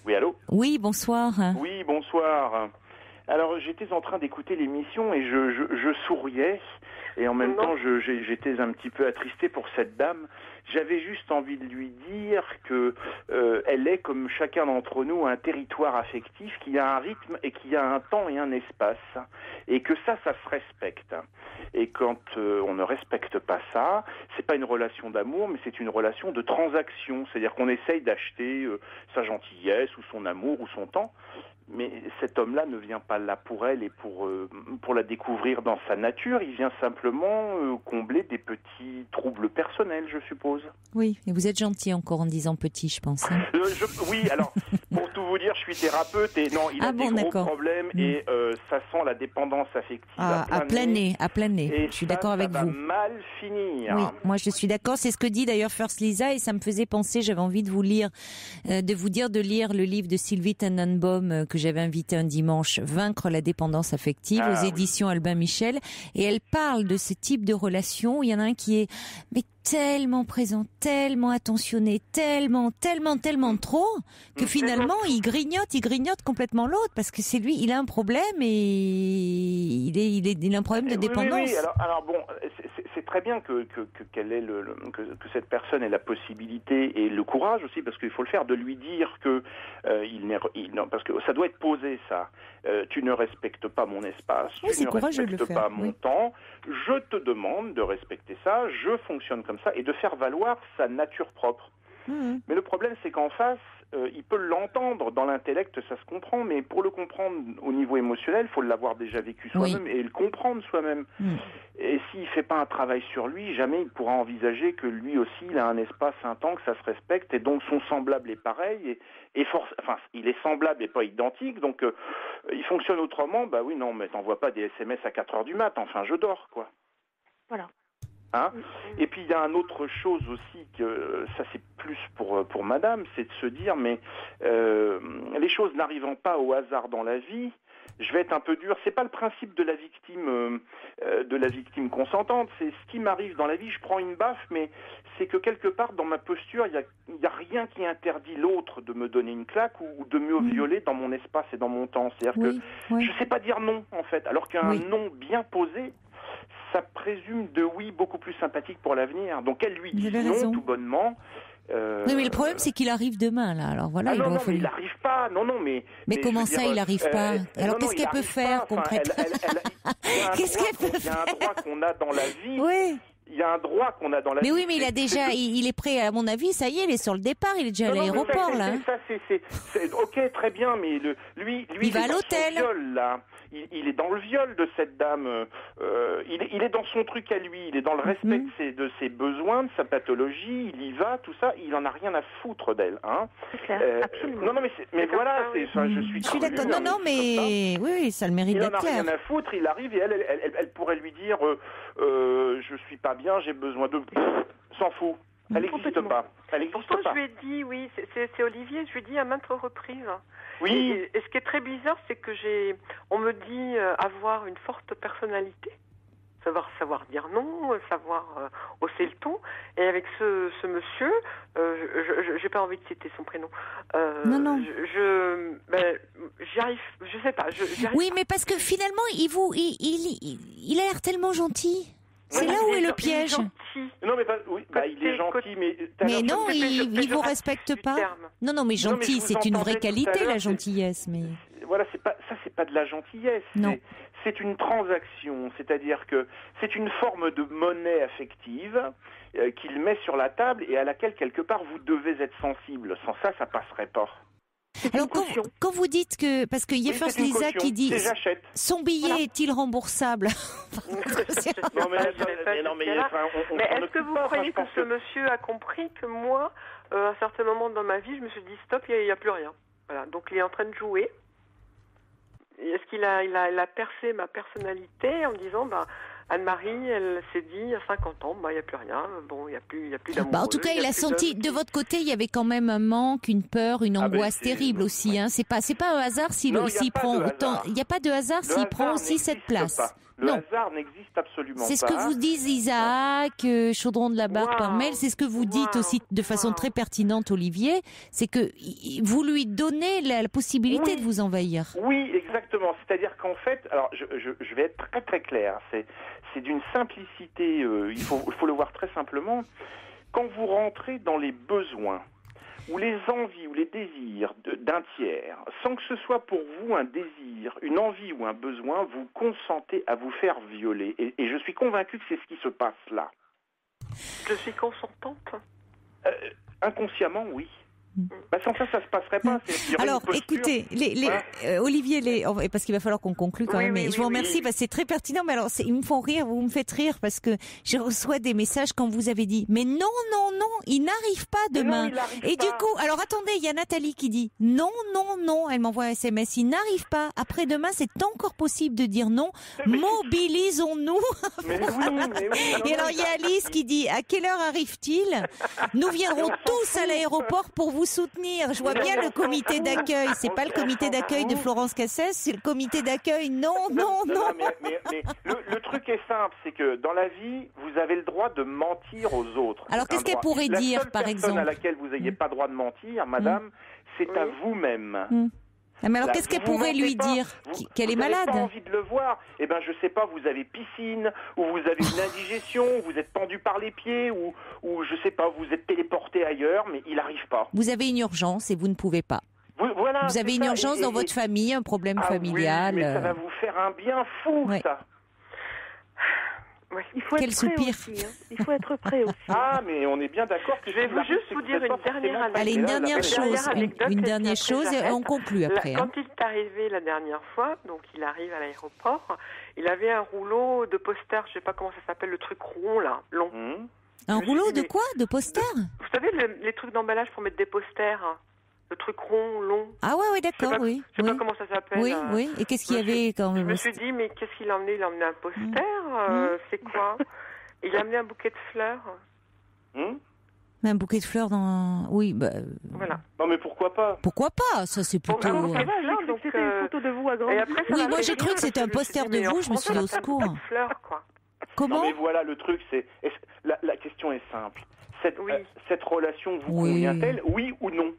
Oui, allô? Oui, bonsoir. Oui, bonsoir. Alors, j'étais en train d'écouter l'émission et je souriais. Et en même temps, j'étais un petit peu attristé pour cette dame. J'avais juste envie de lui dire que elle est, comme chacun d'entre nous, un territoire affectif qui a un rythme et qui a un temps et un espace. Et que ça se respecte. Et quand on ne respecte pas ça, c'est pas une relation d'amour, mais c'est une relation de transaction. C'est-à-dire qu'on essaye d'acheter sa gentillesse ou son amour ou son temps. Mais cet homme-là ne vient pas là pour elle et pour la découvrir dans sa nature. Il vient simplement combler des petits troubles personnels, je suppose. Oui, et vous êtes gentil encore en disant petit, je pense. Hein. Oui, alors, pour tout vous dire, je suis thérapeute et non, il a des gros problèmes et ça sent la dépendance affective à plein nez. Et je suis d'accord avec vous. Ça va mal finir. Oui, moi je suis d'accord. C'est ce que dit d'ailleurs First Lisa et ça me faisait penser, j'avais envie de vous lire le livre de Sylvie Tenenbaum que j'avais invité un dimanche, Vaincre la dépendance affective aux éditions Albin Michel. Et elle parle de ce type de relation. Il y en a un qui est tellement présent, tellement attentionné, tellement trop, que finalement il grignote complètement l'autre parce que c'est lui, il a un problème et il a un problème de dépendance. Oui. Alors bon, c'est très bien que cette personne ait la possibilité et le courage aussi, parce qu'il faut le faire, de lui dire que parce que ça doit être posé ça. Tu ne respectes pas mon espace, tu ne respectes pas mon temps. Je te demande de respecter ça. Je fonctionne comme ça et de faire valoir sa nature propre. Mais le problème, c'est qu'en face, il peut l'entendre dans l'intellect, ça se comprend, mais pour le comprendre au niveau émotionnel, il faut l'avoir déjà vécu soi-même et le comprendre soi-même. Et s'il ne fait pas un travail sur lui, jamais il pourra envisager que lui aussi, il a un espace, un temps, que ça se respecte, et donc son semblable est pareil, il est semblable et pas identique, donc il fonctionne autrement. Bah oui, non, mais t'envoies pas des SMS à 4h du mat, enfin je dors, quoi. Voilà. Hein? Et puis il y a une autre chose aussi, que ça c'est plus pour madame, c'est de se dire mais les choses n'arrivant pas au hasard dans la vie, je vais être un peu dur. C'est pas le principe de la victime consentante, c'est ce qui m'arrive dans la vie, je prends une baffe, mais c'est que quelque part dans ma posture, il y a rien qui interdit l'autre de me donner une claque ou de me violer dans mon espace et dans mon temps. C'est-à-dire que je sais pas dire non en fait, alors qu'un non bien posé, ça présume de oui beaucoup plus sympathique pour l'avenir. Donc elle lui dit non tout bonnement. Oui, mais le problème c'est qu'il arrive demain là. Alors voilà, il n'arrive pas. Mais comment ça, il n'arrive pas? Alors qu'est-ce qu'elle peut faire concrètement? Qu'est-ce qu'elle peut faire? Il y a un droit qu'on a dans la vie. Oui. Il y a un droit qu'on a dans la vie. Mais oui, mais il est prêt, à mon avis, ça y est, il est sur le départ, il est déjà à l'aéroport là. C'est ok, très bien, mais lui il va à l'hôtel. Il est dans le viol de cette dame. Il est dans son truc à lui. Il est dans le respect de ses besoins, de sa pathologie. Il y va, tout ça. Il en a rien à foutre d'elle, hein. C'est clair. Absolument. Non, mais voilà. Je suis d'accord. Non, mais oui, ça le mérite d'être clair. Il en a rien à foutre. Il arrive et elle pourrait lui dire, je suis pas bien, j'ai besoin de. S'en fout. Elle n'existe pas. Pourtant, je lui ai dit, oui, c'est Olivier, je lui ai dit à maintes reprises. Oui. Et ce qui est très bizarre, c'est que on me dit avoir une forte personnalité. savoir dire non, savoir hausser le ton. Et avec ce monsieur, j'ai pas envie de citer son prénom. Non. J'y arrive, je sais pas. Oui, mais parce que finalement, il a l'air tellement gentil. C'est là où est le piège. Non, mais il est gentil, mais non, il vous respecte pas. Non, mais gentil, c'est une vraie qualité, la gentillesse. Mais voilà, c'est pas de la gentillesse. Non. C'est une transaction, c'est-à-dire que c'est une forme de monnaie affective qu'il met sur la table et à laquelle quelque part vous devez être sensible. Sans ça, ça passerait pas. Alors quand vous dites que, parce qu'il y a First Lisa qui dit son billet est-il remboursable? Mais est-ce que vous croyez que ce monsieur a compris que moi, à un certain moment dans ma vie, je me suis dit stop, il n'y a plus rien. Voilà, donc il est en train de jouer. Est-ce qu'il a percé ma personnalité en me disant Anne-Marie, elle s'est dit à 50 ans, il n'y a plus rien, bon, il n'y a plus d'amour. En tout cas, il a senti, de votre côté, il y avait quand même un manque, une peur, une angoisse terrible aussi. Hein. C'est pas un hasard s'il prend autant. Il n'y a pas de hasard s'il prend aussi cette place. Le hasard n'existe absolument pas. C'est ce que vous disent Isaac, Chaudron de la Barre par mail, c'est ce que vous dites aussi de façon très pertinente, Olivier, c'est que vous lui donnez la possibilité de vous envahir. Oui, exactement. C'est-à-dire qu'en fait, alors je vais être très très clair, c'est d'une simplicité, il faut le voir très simplement. Quand vous rentrez dans les besoins, ou les envies ou les désirs d'un tiers, sans que ce soit pour vous un désir, une envie ou un besoin, vous consentez à vous faire violer. Et je suis convaincu que c'est ce qui se passe là. Je suis consentante. Inconsciemment, oui. Sans ça se passerait pas. Alors, écoutez, Olivier, parce qu'il va falloir qu'on conclue quand même. Mais je vous remercie parce que c'est très pertinent. Mais alors, ils me font rire, vous me faites rire parce que je reçois des messages quand vous avez dit, mais non, il n'arrive pas demain. Et du coup, alors attendez, il y a Nathalie qui dit, non, elle m'envoie un SMS, il n'arrive pas. Après demain, c'est encore possible de dire non. Mobilisons-nous. Et alors, il y a Alice qui dit, à quelle heure arrive-t-il? Nous viendrons tous à l'aéroport pour vous soutenir. Je vois bien le comité d'accueil. C'est pas le comité d'accueil de Florence Cassès, c'est le comité d'accueil. Non. Mais le truc est simple, c'est que dans la vie, vous avez le droit de mentir aux autres. Alors qu'est-ce qu'elle pourrait dire, par exemple? La personne à laquelle vous n'ayez pas le droit de mentir, madame, c'est à vous-même. Mais alors qu'est-ce qu'elle pourrait lui dire? Qu'elle est malade? Vous n'avez pas envie de le voir. Je sais pas, vous avez piscine, ou vous avez une indigestion, vous êtes pendu par les pieds, ou je sais pas, vous êtes téléporté ailleurs, mais il n'arrive pas. Vous avez une urgence et vous ne pouvez pas. Vous avez une urgence dans votre famille, un problème familial. Oui, mais ça va vous faire un bien fou, ça. Oui. Il faut être prêt aussi. Il faut être prêt aussi. Mais on est bien d'accord que je vais juste vous dire une dernière anecdote. Allez, une dernière chose et on conclut après. Quand il est arrivé la dernière fois, donc il arrive à l'aéroport, il avait un rouleau de posters, je sais pas comment ça s'appelle, le truc rond là, long. Un rouleau de quoi? De posters? Vous savez les trucs d'emballage pour mettre des posters? Le truc rond, long. Ah ouais, d'accord, oui. Je sais pas comment ça s'appelle. Oui. Et qu'est-ce qu'il y avait quand même? Je me suis dit, mais qu'est-ce qu'il a emmené? Il a emmené un poster. C'est quoi? Il a amené un bouquet de fleurs. Un bouquet de fleurs dans... Oui, Voilà. Non, mais pourquoi pas? Pourquoi pas? Ça, c'est plutôt... Donc c'était une photo de vous à grand. Oui, moi j'ai cru que c'était un poster de vous, je me suis dit au secours. Pas de fleurs, quoi. Comment? Non, mais voilà, le truc, c'est... La question est simple. Cette relation vous convient-elle, oui ou non?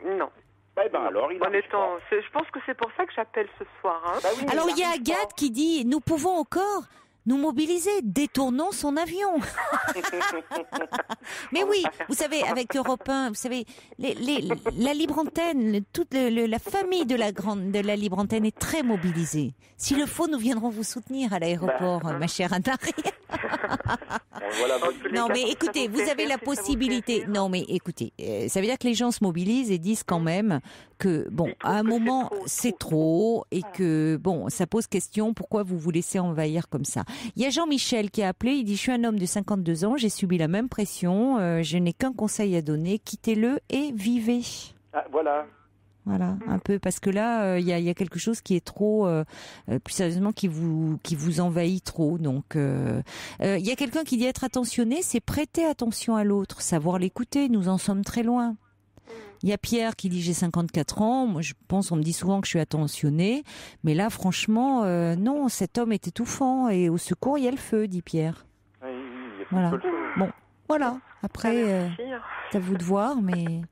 Non. Alors, je pense que c'est pour ça que j'appelle ce soir. Alors, il y a Agathe qui dit, nous pouvons encore nous mobiliser, détournons son avion. Mais oui, vous savez, avec Europe 1, vous savez, la libre antenne, toute la famille de la libre antenne est très mobilisée. S'il le faut, nous viendrons vous soutenir à l'aéroport, ma chère Anne-Marie. Non, mais écoutez, vous avez la possibilité. Non, mais écoutez, ça veut dire que les gens se mobilisent et disent quand même que, bon, à un moment, c'est trop et que, bon, ça pose question, pourquoi vous vous laissez envahir comme ça? Il y a Jean-Michel qui a appelé, il dit, je suis un homme de 52 ans, j'ai subi la même pression, je n'ai qu'un conseil à donner, quittez-le et vivez. Voilà, un peu, parce que là, il y a quelque chose qui est trop, plus sérieusement, qui vous envahit trop. Donc, il y a quelqu'un qui dit être attentionné, c'est prêter attention à l'autre, savoir l'écouter. Nous en sommes très loin. Il y a Pierre qui dit j'ai 54 ans. Moi, je pense, on me dit souvent que je suis attentionnée. Mais là, franchement, non, cet homme est étouffant. Et au secours, il y a le feu, dit Pierre. Oui, il y a Voilà. le feu. Bon, voilà. Après, c'est à vous de voir. Mais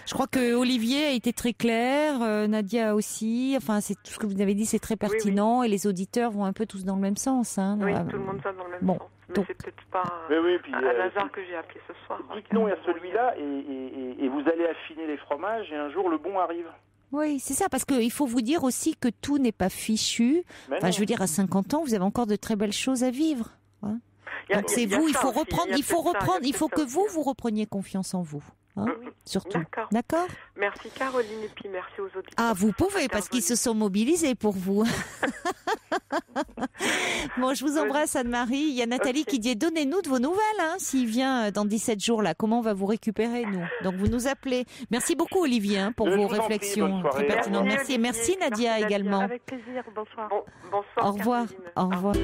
je crois que Olivier a été très clair. Nadia aussi. Enfin, c'est tout ce que vous avez dit, c'est très pertinent. Et les auditeurs vont un peu tous dans le même sens. Hein. Oui, tout le monde va dans le même sens. Mais donc, c'est peut-être pas un hasard que j'ai appelé ce soir. Dites non à celui-là et vous allez affiner les fromages et un jour le bon arrive. Oui, c'est ça, parce qu'il faut vous dire aussi que tout n'est pas fichu. Enfin, je veux dire, à 50 ans, vous avez encore de très belles choses à vivre. Hein. Donc c'est vous, il faut reprendre, il faut que vous repreniez confiance en vous. Hein, surtout. D'accord. Merci Caroline et puis merci aux auditeurs. Ah, vous pouvez parce qu'ils se sont mobilisés pour vous. Bon, je vous embrasse Anne-Marie. Il y a Nathalie qui dit donnez-nous de vos nouvelles s'il vient dans 17 jours là. Comment on va vous récérer nous? Donc vous nous appelez. Merci beaucoup Olivier pour vos réflexions très pertinentes. Merci et merci Nadia également. Avec plaisir. Bonsoir. Bonsoir. Au revoir. Caroline. Au revoir.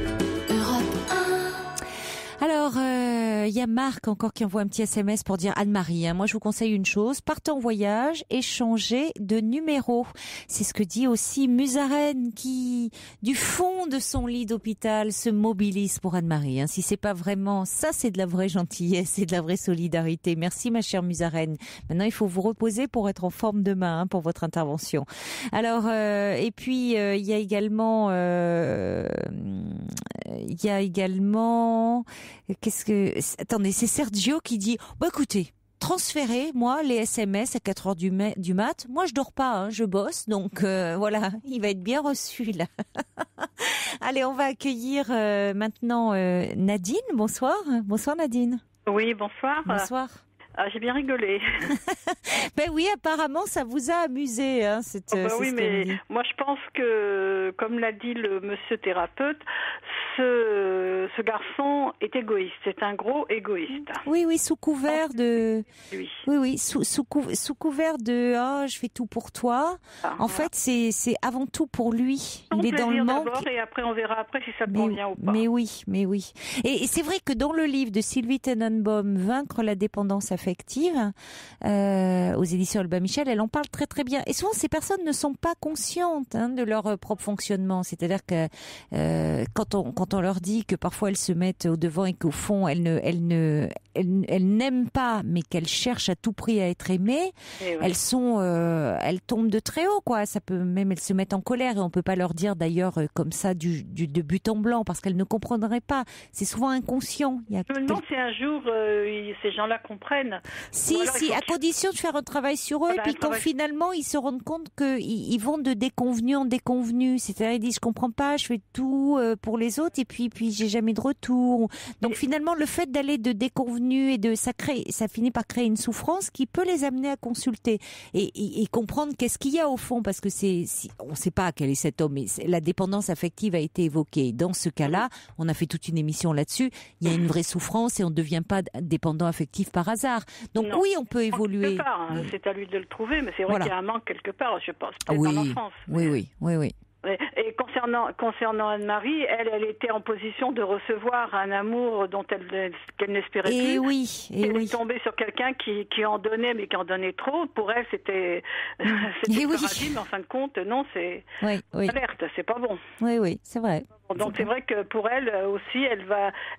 Alors, il y a Marc encore qui envoie un petit SMS pour dire Anne-Marie, moi je vous conseille une chose, partez en voyage et changez de numéro. C'est ce que dit aussi Musarène qui, du fond de son lit d'hôpital, se mobilise pour Anne-Marie. Si c'est pas vraiment, ça c'est de la vraie gentillesse, c'est de la vraie solidarité. Merci ma chère Musarène. Maintenant il faut vous reposer pour être en forme demain pour votre intervention. Alors, et puis il y a également... Attendez, c'est Sergio qui dit écoutez, transférez moi les SMS à 4h du mat. Moi je dors pas, je bosse, donc voilà, il va être bien reçu là. Allez, on va accueillir maintenant Nadine. Bonsoir Nadine. Oui, bonsoir. Bonsoir. J'ai bien rigolé. Ben oui, apparemment ça vous a amusé. Oui, mais moi je pense que, comme l'a dit le monsieur thérapeute, ce garçon est égoïste. C'est un gros égoïste. Oui, sous couvert de. Lui. Oui, sous couvert de je fais tout pour toi. En fait, c'est avant tout pour lui. Il est dans le manque. Et après, on verra si ça convient ou pas. Mais oui. Et c'est vrai que dans le livre de Sylvie Tenenbaum, Vaincre la dépendance affective, aux éditions Albin Michel, elle en parle très très bien. Et souvent, ces personnes ne sont pas conscientes de leur propre fonctionnement. C'est-à-dire que quand on leur dit que parfois elles se mettent au devant et qu'au fond elles n'aiment pas, mais qu'elles cherchent à tout prix à être aimées, elles tombent de très haut, quoi. Ça peut même, elles se mettent en colère et on peut pas leur dire d'ailleurs comme ça de but en blanc parce qu'elles ne comprendraient pas. C'est souvent inconscient. Je me demande si un jour ces gens-là comprennent. Si, à condition de faire un travail sur eux, et puis quand finalement ils se rendent compte qu'ils vont de déconvenu en déconvenu, c'est-à-dire ils disent je comprends pas, je fais tout pour les autres et puis j'ai jamais de retour. Donc finalement le fait d'aller de déconvenu et ça finit par créer une souffrance qui peut les amener à consulter et comprendre qu'est-ce qu'il y a au fond, parce que on sait pas quel est cet homme, mais la dépendance affective a été évoquée. Dans ce cas-là, on a fait toute une émission là-dessus. Il y a une vraie souffrance et on ne devient pas dépendant affectif par hasard. Donc oui, on peut évoluer. C'est à lui de le trouver, mais c'est vrai qu'il y a un manque quelque part, je pense, peut-être en enfance. Oui. Et concernant Anne-Marie, elle était en position de recevoir un amour dont qu'elle n'espérait plus. Elle est tombée sur quelqu'un qui en donnait, mais qui en donnait trop. Pour elle, c'était paradis, mais en fin de compte, non, c'est alerte, c'est pas bon. Oui, c'est vrai. Donc c'est vrai que pour elle aussi, elle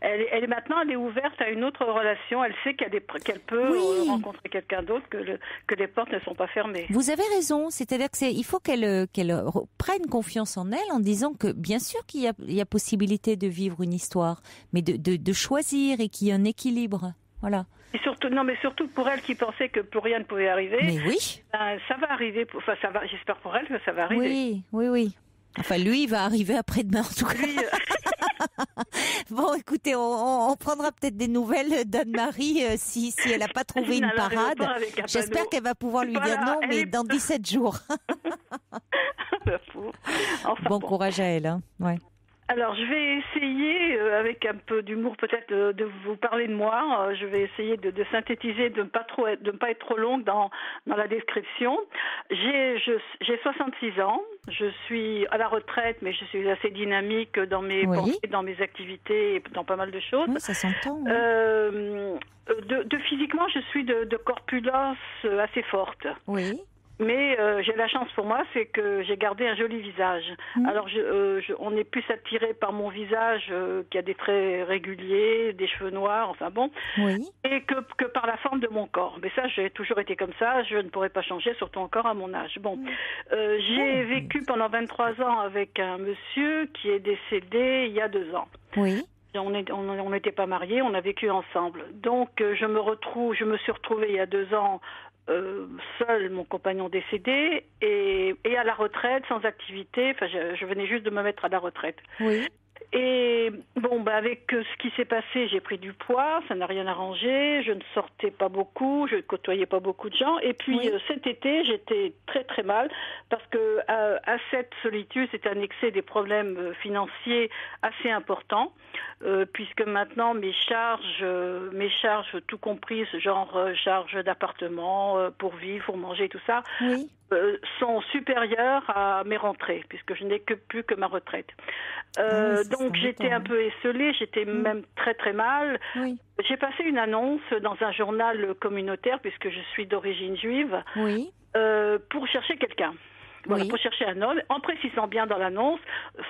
est ouverte à une autre relation. Elle sait qu'elle peut rencontrer quelqu'un d'autre, que les portes ne sont pas fermées. Vous avez raison. C'est-à-dire il faut qu'elle prenne confiance en elle en disant que bien sûr qu'il y a possibilité de vivre une histoire, mais de choisir et qu'il y a un équilibre. Voilà. Et surtout pour elle qui pensait que plus rien ne pouvait arriver. Mais oui. Ça va arriver. Enfin, j'espère pour elle que ça va arriver. Oui. Enfin, lui, il va arriver après-demain, en tout cas. Bon, écoutez, on prendra peut-être des nouvelles d'Anne-Marie si elle n'a pas trouvé une parade. J'espère qu'elle va pouvoir lui dire non, mais dans 17 jours. Bon courage à elle. Ouais. Alors, je vais essayer, avec un peu d'humour peut-être, de vous parler de moi. Je vais essayer de synthétiser, de ne pas être trop longue dans la description. J'ai 66 ans. Je suis à la retraite, mais je suis assez dynamique dans mes pensées, dans mes activités et dans pas mal de choses. Oui, ça s'entend. Physiquement, je suis de corpulence assez forte. Oui. Mais j'ai la chance pour moi, c'est que j'ai gardé un joli visage. Alors on est plus attiré par mon visage qui a des traits réguliers, des cheveux noirs, enfin bon, et que par la forme de mon corps. Mais ça, j'ai toujours été comme ça, je ne pourrais pas changer, surtout encore à mon âge. Bon, j'ai vécu pendant 23 ans avec un monsieur qui est décédé il y a 2 ans. Oui. On n'était pas mariés, on a vécu ensemble. Donc je me suis retrouvée il y a 2 ans seul, mon compagnon décédé, et à la retraite, sans activité. Enfin, je venais juste de me mettre à la retraite. Oui. Et bon, avec ce qui s'est passé, j'ai pris du poids, ça n'a rien arrangé, je ne sortais pas beaucoup, je ne côtoyais pas beaucoup de gens. Et puis cet été, j'étais très très mal parce que à cette solitude, c'est annexé des problèmes financiers assez importants, puisque maintenant mes charges tout compris, genre charges d'appartement pour vivre, pour manger, tout ça. Oui. Sont supérieures à mes rentrées, puisque je n'ai plus que ma retraite. Donc j'étais un peu esselée, j'étais même très très mal. Oui. J'ai passé une annonce dans un journal communautaire, puisque je suis d'origine juive, pour chercher quelqu'un. Voilà, pour chercher un homme, en précisant bien dans l'annonce,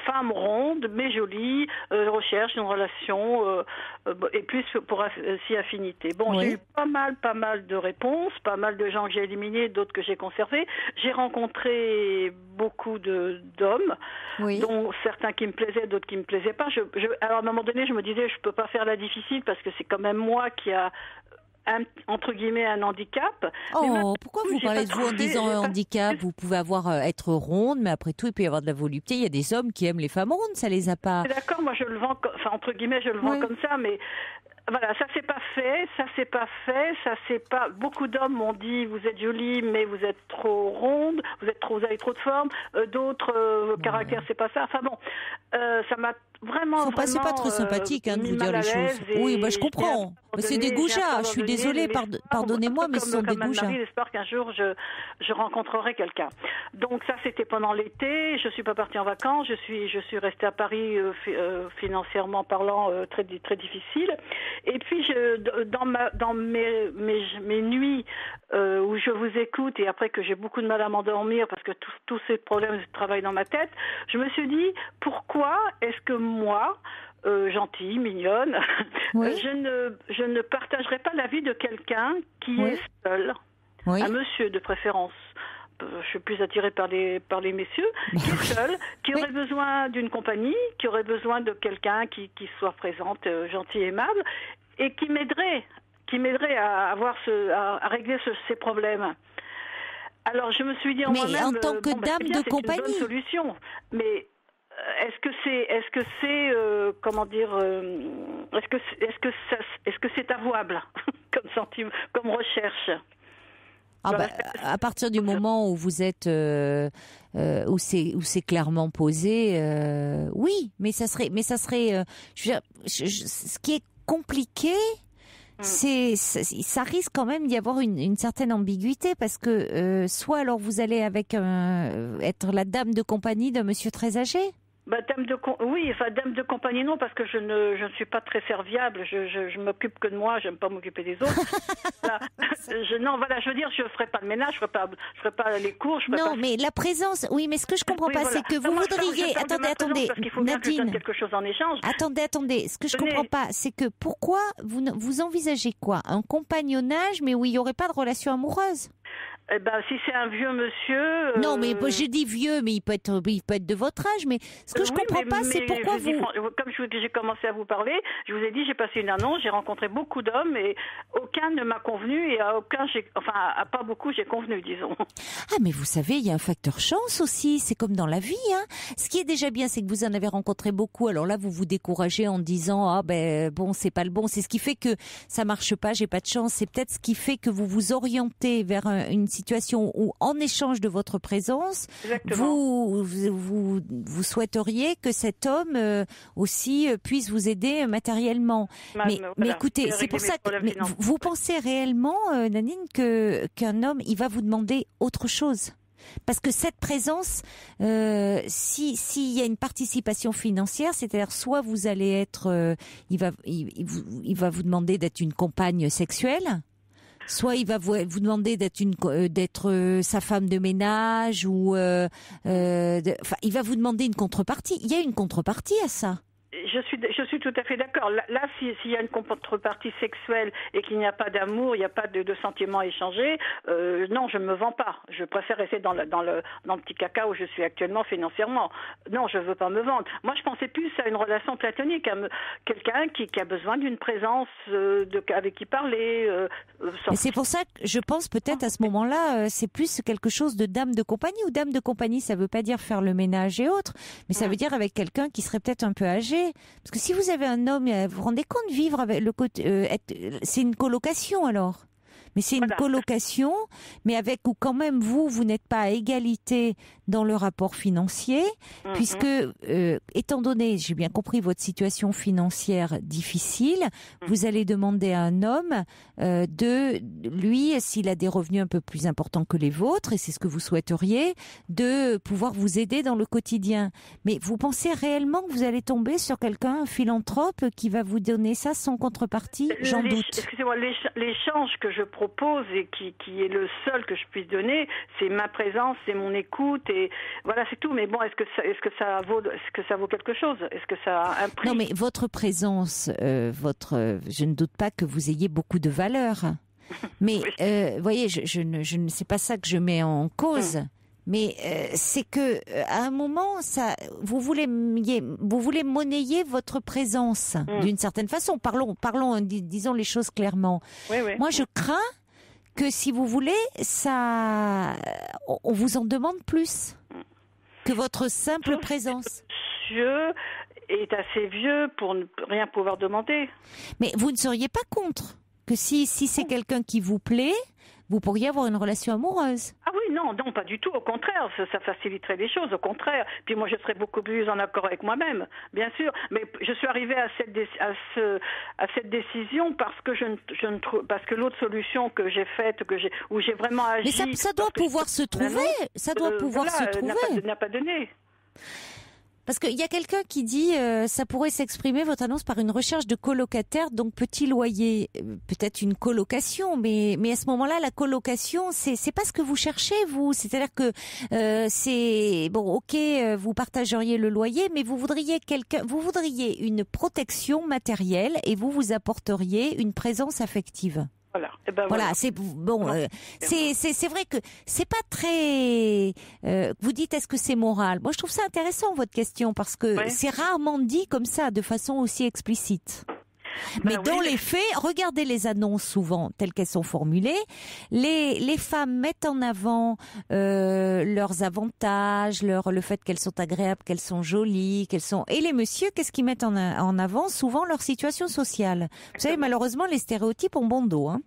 femme ronde, mais jolie, recherche une relation, et plus pour si affinité. Bon, j'ai eu pas mal de réponses, pas mal de gens que j'ai éliminés, d'autres que j'ai conservés. J'ai rencontré beaucoup d'hommes, dont certains qui me plaisaient, d'autres qui me plaisaient pas. Alors à un moment donné, je me disais, je peux pas faire la difficile parce que c'est quand même moi qui a entre guillemets un handicap. Pourquoi vous parlez de vous en disant un handicap? Vous pouvez être ronde, mais après tout, il peut y avoir de la volupté. Il y a des hommes qui aiment les femmes rondes, ça les a pas. D'accord, moi je le vends, entre guillemets, je le vends comme ça, mais voilà, ça s'est pas fait. Beaucoup d'hommes m'ont dit, vous êtes jolie, mais vous êtes trop ronde, vous avez trop de forme. D'autres, caractère, c'est pas ça. Enfin bon, ça m'a vraiment. C'est pas très sympathique de vous dire les choses. Oui, je comprends. Mais c'est des goujats. Je suis désolée, pardonnez-moi, mais ce sont des goujats. J'espère qu'un jour je rencontrerai quelqu'un. Donc ça, c'était pendant l'été. Je suis pas partie en vacances. Je suis restée à Paris, financièrement parlant, très très difficile. Et puis dans mes nuits où je vous écoute et après que j'ai beaucoup de mal à m'endormir parce que tous ces problèmes travaillent dans ma tête, je me suis dit pourquoi est-ce que moi, gentille, mignonne, je ne partagerai pas la vie de quelqu'un qui est seul, un monsieur de préférence. Je suis plus attirée par les messieurs, qui est seul, qui aurait besoin d'une compagnie, qui aurait besoin de quelqu'un qui soit présente, gentil, aimable, et qui m'aiderait à régler ces problèmes. Alors je me suis dit en moi-même, en tant que dame de compagnie, c'est une bonne solution, mais est-ce que c'est avouable comme sentiment, comme recherche? À partir du moment où vous êtes où c'est clairement posé, oui, mais ça serait je veux dire, ce qui est compliqué, ça risque quand même d'y avoir une certaine ambiguïté parce que soit alors vous allez être la dame de compagnie d'un monsieur très âgé. Dame de compagnie non, parce que je ne suis pas très serviable, je m'occupe que de moi, j'aime pas m'occuper des autres. Je veux dire, je ferai pas le ménage, je ferai pas les cours, mais la présence, mais ce que je comprends pas, c'est que vous voudriez, attendez, parce qu'il faut bien que je donne quelque chose en échange. Attendez, ce que je comprends pas, c'est que pourquoi vous envisagez quoi? Un compagnonnage, mais où il y aurait pas de relation amoureuse? Si c'est un vieux monsieur... Non, mais j'ai dit vieux, mais il peut être de votre âge. Mais ce que je comprends pas, c'est pourquoi comme j'ai commencé à vous parler, je vous ai dit, j'ai passé une annonce, j'ai rencontré beaucoup d'hommes et aucun ne m'a convenu et à pas beaucoup j'ai convenu, disons. Ah, mais vous savez, il y a un facteur chance aussi. C'est comme dans la vie, hein. Ce qui est déjà bien, c'est que vous en avez rencontré beaucoup. Alors là, vous vous découragez en disant, c'est pas le bon. C'est ce qui fait que ça marche pas, j'ai pas de chance. C'est peut-être ce qui fait que vous vous orientez vers une situation où, en échange de votre présence, vous souhaiteriez que cet homme aussi puisse vous aider matériellement. Mais écoutez, c'est pour ça que vous pensez réellement, Nanine, qu'un homme, il va vous demander autre chose. Parce que cette présence, s'il y a une participation financière, c'est-à-dire soit vous allez être, il va vous demander d'être une compagne sexuelle, soit il va vous demander d'être sa femme de ménage, ou il va vous demander une contrepartie. Il y a une contrepartie à ça. Je suis tout à fait d'accord. Là, s'il y a une contrepartie sexuelle et qu'il n'y a pas d'amour, il n'y a pas de sentiments échangés, non, je ne me vends pas. Je préfère rester dans le petit caca où je suis actuellement financièrement. Non, je ne veux pas me vendre. Moi, je pensais plus à une relation platonique, à quelqu'un qui a besoin d'une présence avec qui parler. Et c'est pour ça que je pense peut-être à ce moment-là, c'est plus quelque chose de dame de compagnie. Ou dame de compagnie, ça ne veut pas dire faire le ménage et autres, mais ça veut dire avec quelqu'un qui serait peut-être un peu âgé. Parce que si vous avez un homme, vous vous rendez compte, vivre avec le côté, c'est une colocation alors. Mais c'est une colocation, mais avec où quand même vous n'êtes pas à égalité dans le rapport financier, puisque, étant donné, j'ai bien compris votre situation financière difficile, vous allez demander à un homme lui, s'il a des revenus un peu plus importants que les vôtres, et c'est ce que vous souhaiteriez, de pouvoir vous aider dans le quotidien. Mais vous pensez réellement que vous allez tomber sur quelqu'un, un philanthrope, qui va vous donner ça sans contrepartie? J'en doute. Excusez-moi, l'échange que je propose et qui est le seul que je puisse donner, c'est ma présence, c'est mon écoute, et voilà, c'est tout. Mais bon, est-ce que ça vaut quelque chose? Est-ce que ça a un prix? Non, mais votre présence, je ne doute pas que vous ayez beaucoup de valeur. Mais voyez, c'est pas ça que je mets en cause. Mais c'est que à un moment, vous voulez monnayer votre présence d'une certaine façon. Parlons, disons les choses clairement. Oui. Moi, je crains que, si vous voulez, on vous en demande plus que votre simple présence. Monsieur est assez vieux pour ne rien pouvoir demander. Mais vous ne seriez pas contre que si c'est quelqu'un qui vous plaît, vous pourriez avoir une relation amoureuse? Ah oui, non, pas du tout. Au contraire, ça faciliterait les choses. Au contraire. Puis moi, je serais beaucoup plus en accord avec moi-même, bien sûr. Mais je suis arrivée à cette décision parce que parce que l'autre solution que j'ai faite, où j'ai vraiment agi. Mais ça doit pouvoir se trouver. Ça doit pouvoir se trouver. N'a pas donné. Parce qu'il y a quelqu'un qui dit ça pourrait s'exprimer, votre annonce, par une recherche de colocataire, donc petit loyer, peut-être une colocation, mais à ce moment-là, la colocation, c'est pas ce que vous cherchez, vous. C'est-à-dire que c'est bon, ok, vous partageriez le loyer, mais vous voudriez une protection matérielle et vous apporteriez une présence affective. Voilà, c'est bon. C'est vrai que c'est pas très. Vous dites, est-ce que c'est moral? Moi, je trouve ça intéressant, votre question, parce que c'est rarement dit comme ça, de façon aussi explicite. Mais dans les faits, regardez les annonces souvent telles qu'elles sont formulées. Les femmes mettent en avant leurs avantages, le fait qu'elles sont agréables, qu'elles sont jolies, et les messieurs, qu'est-ce qu'ils mettent en avant? Souvent leur situation sociale. Vous savez, malheureusement, les stéréotypes ont bon dos, hein.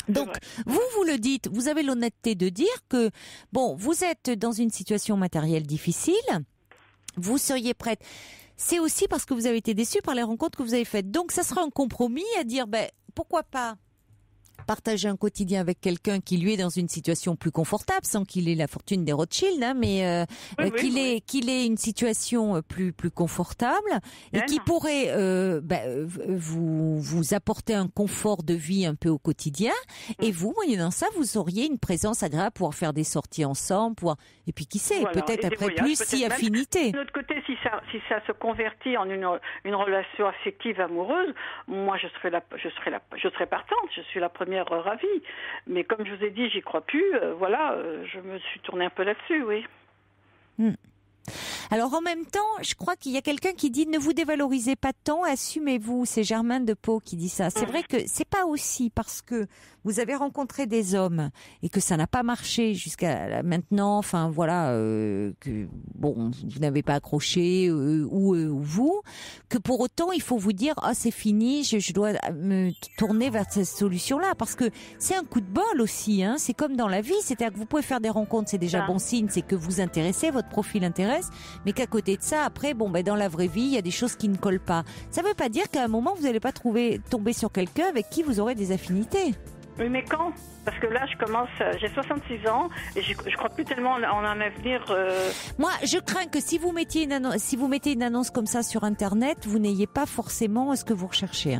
Donc, vous le dites, vous avez l'honnêteté de dire que, bon, vous êtes dans une situation matérielle difficile, vous seriez prête. C'est aussi parce que vous avez été déçu par les rencontres que vous avez faites. Donc, ça sera un compromis à dire, pourquoi pas partager un quotidien avec quelqu'un qui lui est dans une situation plus confortable, sans qu'il ait la fortune des Rothschild, hein, mais qu'il ait une situation plus confortable et qui pourrait vous apporter un confort de vie un peu au quotidien. Et vous, moyennant ça, vous auriez une présence agréable, pouvoir faire des sorties ensemble, et puis qui sait, peut-être après plus si affinité. De l'autre côté, si ça se convertit en une relation affective amoureuse, moi je serais partante, je suis la première ravie. Mais comme je vous ai dit, j'y crois plus. Je me suis tournée un peu là-dessus, oui. Alors en même temps, je crois qu'il y a quelqu'un qui dit ne vous dévalorisez pas tant, assumez-vous. C'est Germain de Pau qui dit ça. C'est vrai que c'est pas aussi parce que vous avez rencontré des hommes et que ça n'a pas marché jusqu'à maintenant, que vous n'avez pas accroché ou vous, que pour autant il faut vous dire c'est fini, je dois me tourner vers cette solution-là, parce que c'est un coup de bol aussi, hein. C'est comme dans la vie, c'est-à-dire que vous pouvez faire des rencontres, c'est déjà bon signe, c'est que vous intéressez, votre profil intéresse, mais qu'à côté de ça, après, dans la vraie vie, il y a des choses qui ne collent pas. Ça ne veut pas dire qu'à un moment vous n'allez pas tomber sur quelqu'un avec qui vous aurez des affinités. Oui, mais quand? Parce que là, j'ai 66 ans et je crois plus tellement en un avenir. Moi, je crains que si vous mettez une annonce comme ça sur Internet, vous n'ayez pas forcément ce que vous recherchez.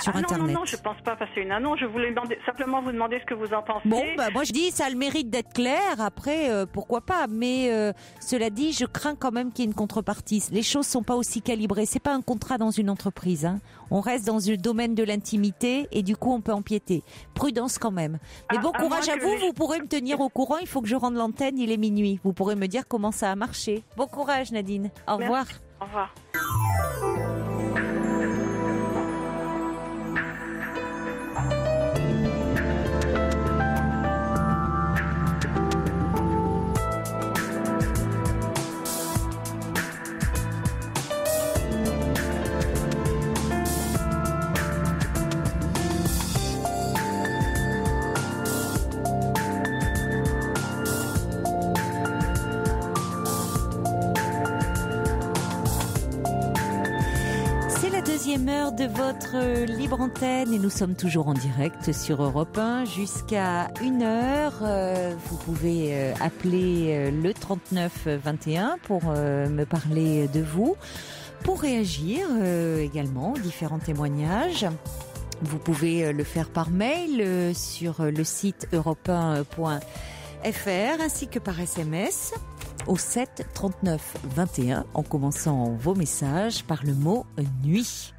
Sur Internet. Non, je pense pas passer une annonce. Je voulais simplement vous demander ce que vous en pensez. Bon, moi je dis ça a le mérite d'être clair. Après, pourquoi pas. Mais cela dit, je crains quand même qu'il y ait une contrepartie. Les choses sont pas aussi calibrées. C'est pas un contrat dans une entreprise. On reste dans le domaine de l'intimité et du coup on peut empiéter. Prudence quand même. Mais bon courage à vous. Vous pourrez me tenir au courant. Il faut que je rende l'antenne. Il est minuit. Vous pourrez me dire comment ça a marché. Bon courage Nadine. Au revoir. Au revoir. Deuxième heure de votre libre antenne et nous sommes toujours en direct sur Europe 1 jusqu'à 1h. Vous pouvez appeler le 39 21 pour me parler de vous, pour réagir également aux différents témoignages. Vous pouvez le faire par mail sur le site europe1.fr ainsi que par SMS. Au 7 39 21 en commençant vos messages par le mot nuit.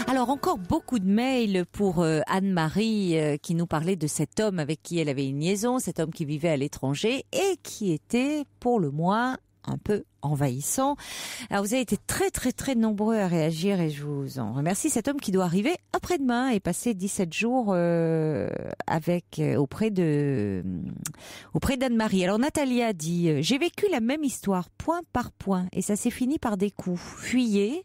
Alors encore beaucoup de mails pour Anne-Marie qui nous parlait de cet homme avec qui elle avait une liaison, cet homme qui vivait à l'étranger et qui était pour le moins un peu envahissant. Alors vous avez été très très très nombreux à réagir et je vous en remercie. Cet homme qui doit arriver après-demain et passer 17 jours auprès d'Anne-Marie. Alors Nathalie a dit j'ai vécu la même histoire point par point et ça s'est fini par des coups. Fuyez,